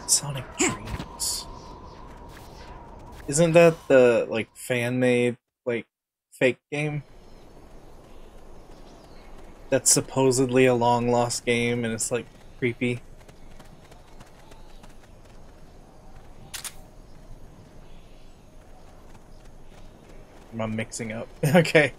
Sonic Dreams. Isn't that the, like, fan-made, like, fake game? That's supposedly a long-lost game, and it's, like, creepy. Am I mixing up? Okay.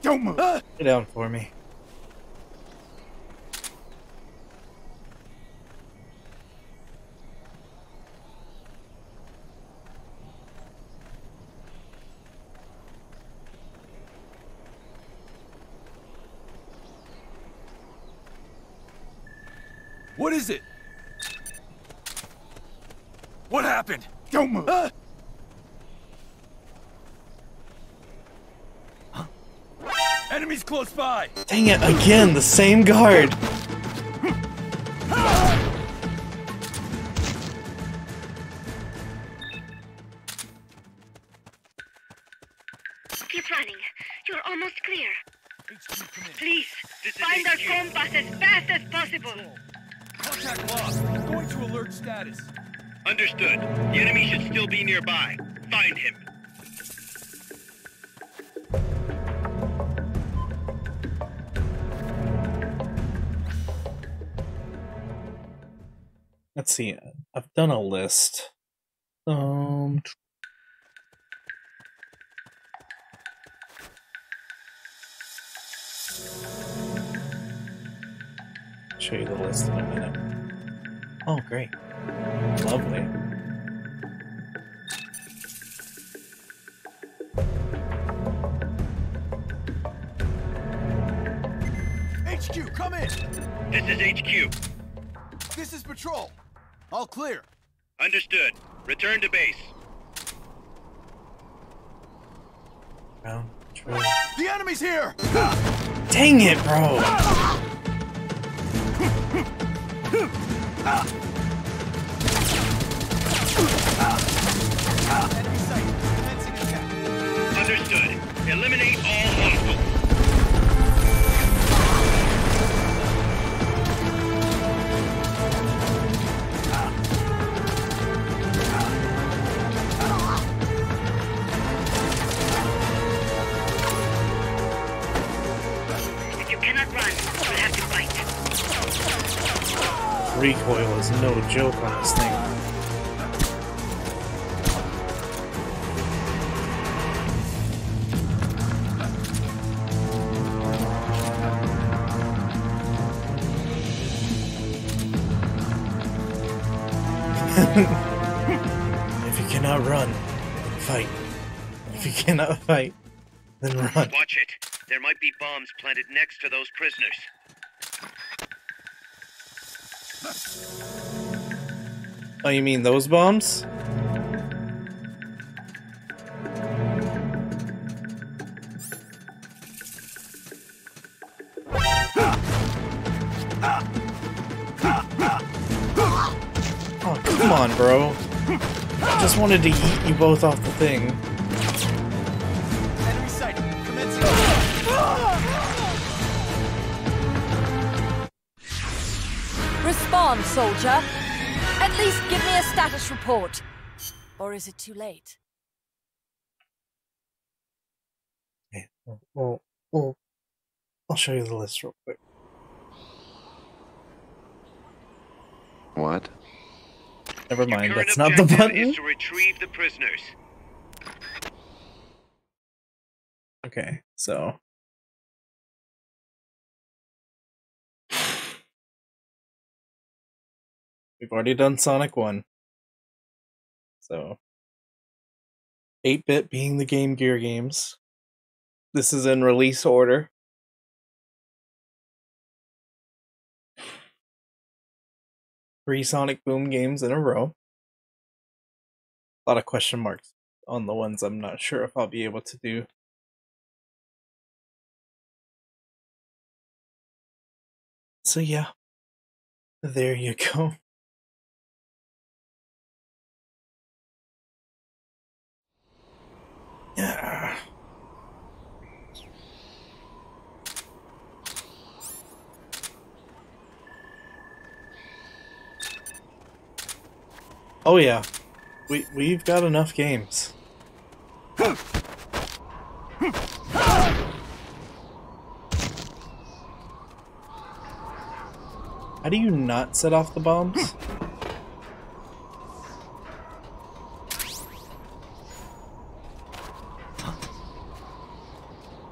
Don't move! Get down for me. What is it? What happened? Don't move! Enemies close by! Dang it, again, the same guard! Keep running. You're almost clear. Please, find our compass as fast as possible. Contact lost. Going to alert status. Understood. The enemy should still be nearby. Find him. Let's see, I've done a list. Show you the list in a minute. Oh, great. Lovely. HQ, come in. This is HQ. This is patrol. All clear. Understood. Return to base. The enemy's here! Dang it, bro! Understood. Eliminate all hostiles. If you cannot run, you'll have to fight. Recoil is no joke on this thing. If you cannot run, fight. If you cannot fight, then run. Watch it. There might be bombs planted next to those prisoners. Oh, you mean those bombs? Oh, come on, bro. I just wanted to yeet you both off the thing. Enemy sighted. Commencing. Respond, soldier. At least give me a status report. Or is it too late? Okay, well, I'll show you the list real quick. What? Never mind, Your current that's not the objective button. is to retrieve the prisoners. Okay, so we've already done Sonic 1. So 8-bit being the Game Gear games. This is in release order. Three Sonic Boom games in a row. A lot of question marks on the ones I'm not sure if I'll be able to do. So yeah, there you go. Yeah. Oh yeah, we've got enough games. How do you not set off the bombs?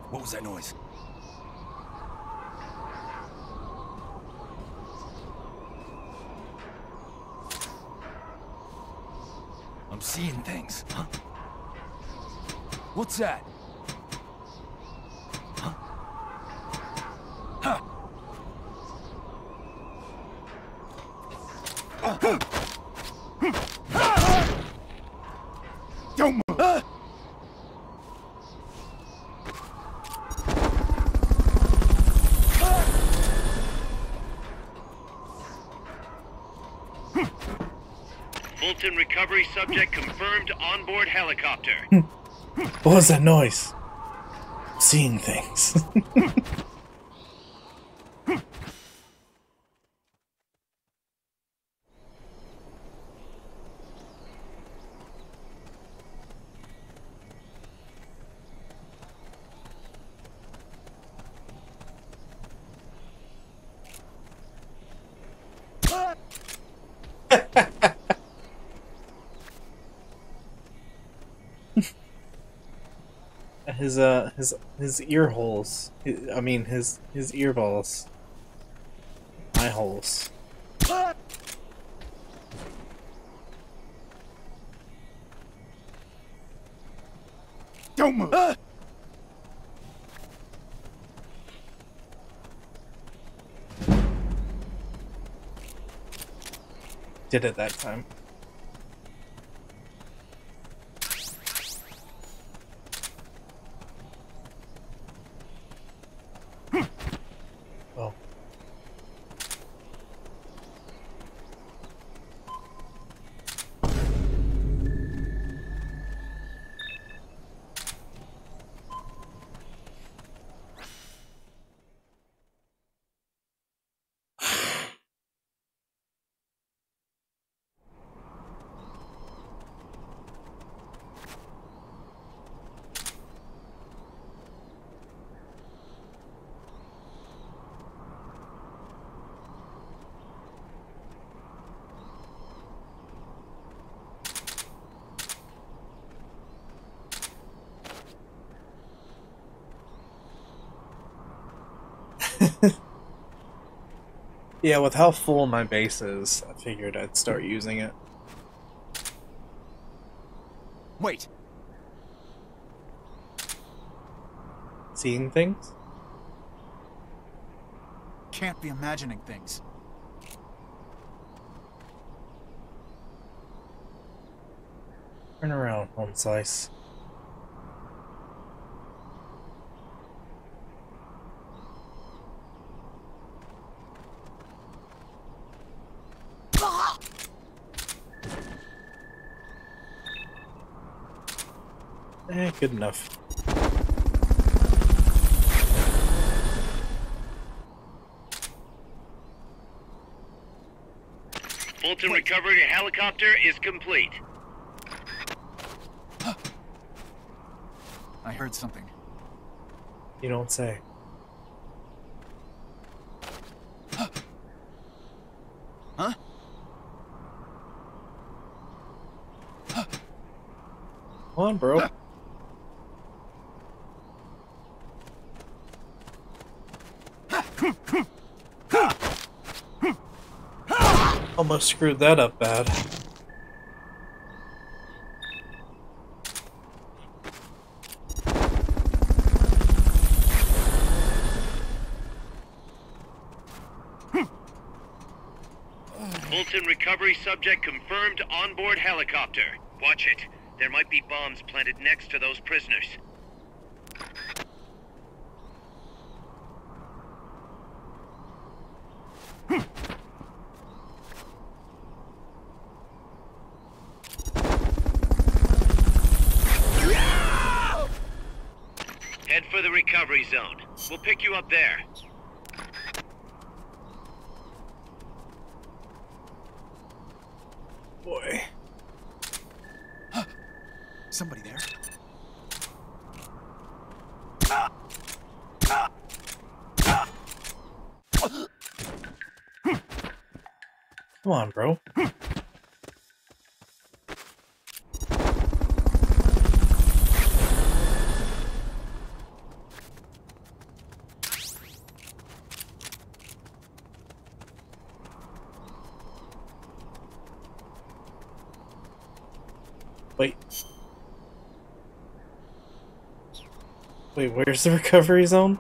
What was that noise? I'm seeing things. Huh? What's that? Huh? Huh? Don't move! Fulton recovery subject confirmed onboard helicopter. What was that noise? Seeing things. his ear holes. I mean his ear balls. Eye holes. Don't move. Did it that time. Oh. Yeah, with how full my base is, I figured I'd start using it. Wait. Seeing things? Can't be imagining things. Turn around, home slice. Good enough. Fulton recovery helicopter is complete. I heard something. You don't say. Huh? Come on, bro. Almost screwed that up bad. Fulton recovery subject confirmed onboard helicopter. Watch it. There might be bombs planted next to those prisoners. Head for the recovery zone. We'll pick you up there. Boy. Somebody there? Come on, bro. Wait, where's the recovery zone?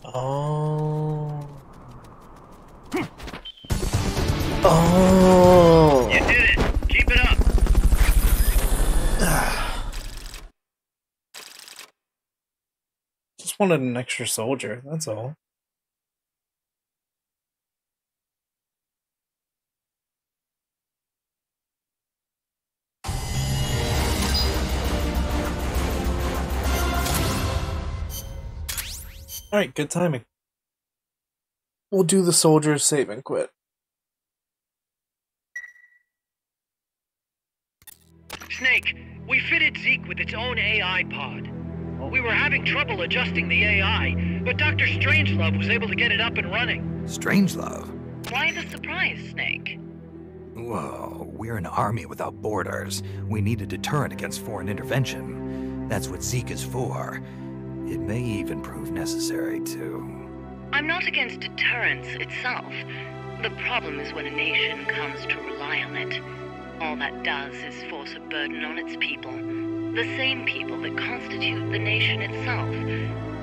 Oh. Oh. You did it. Keep it up. Just wanted an extra soldier, that's all. Alright, good timing. We'll do the soldiers save and quit. Snake, we fitted Thicc with its own AI pod. We were having trouble adjusting the AI, but Dr. Strangelove was able to get it up and running. Strangelove? Why the surprise, Snake? Whoa, we're an army without borders. We need a deterrent against foreign intervention. That's what Thicc is for. It may even prove necessary to... I'm not against deterrence itself. The problem is when a nation comes to rely on it. All that does is force a burden on its people. The same people that constitute the nation itself.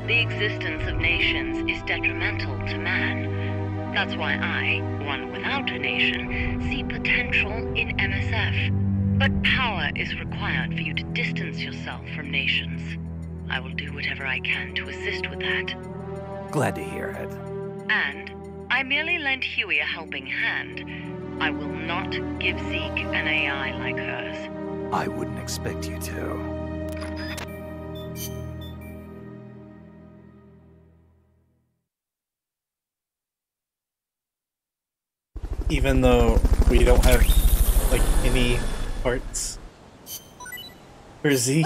The existence of nations is detrimental to man. That's why I, one without a nation, see potential in MSF. But power is required for you to distance yourself from nations. I will do whatever I can to assist with that. Glad to hear it. And I merely lent Huey a helping hand. I will not give Zeke an AI like hers. I wouldn't expect you to. Even though we don't have, like, any parts for Zeke.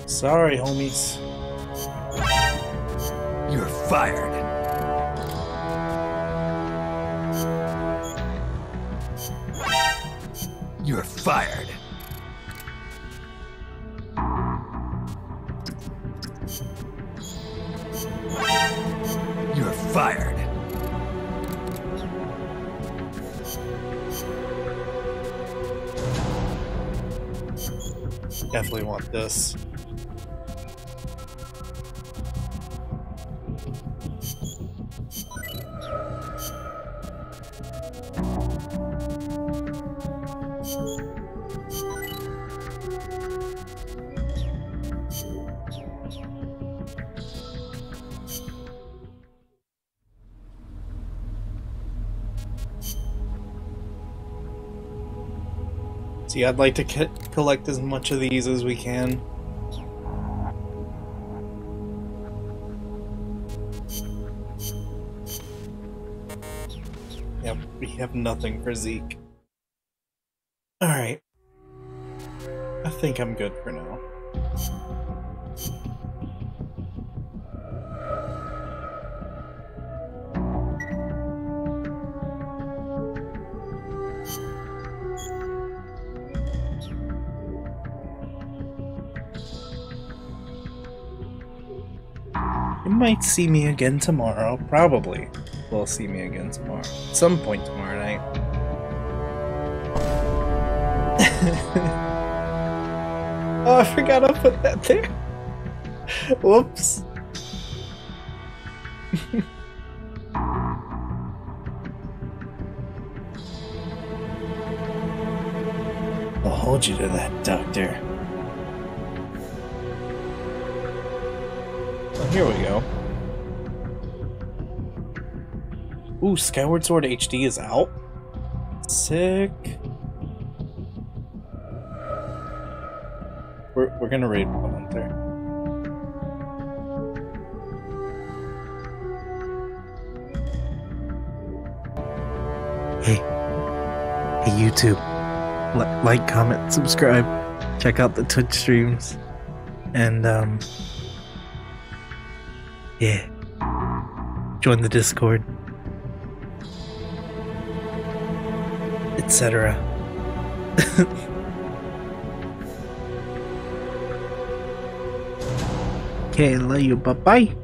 Sorry, homies. You're fired. You're fired. You're fired. Definitely want this. See, I'd like to collect as much of these as we can. Yep, we have nothing for Zeke. Alright. I think I'm good for now. You might see me again tomorrow. Probably will see me again tomorrow. At some point tomorrow night. Oh, I forgot I put that there. Whoops. I'll hold you to that, Doctor. Here we go. Ooh, Skyward Sword HD is out. Sick. We're gonna raid Hunter. Hey, YouTube. Like, comment, subscribe. Check out the Twitch streams, and yeah, join the Discord, etc. Okay, love you. Bye bye.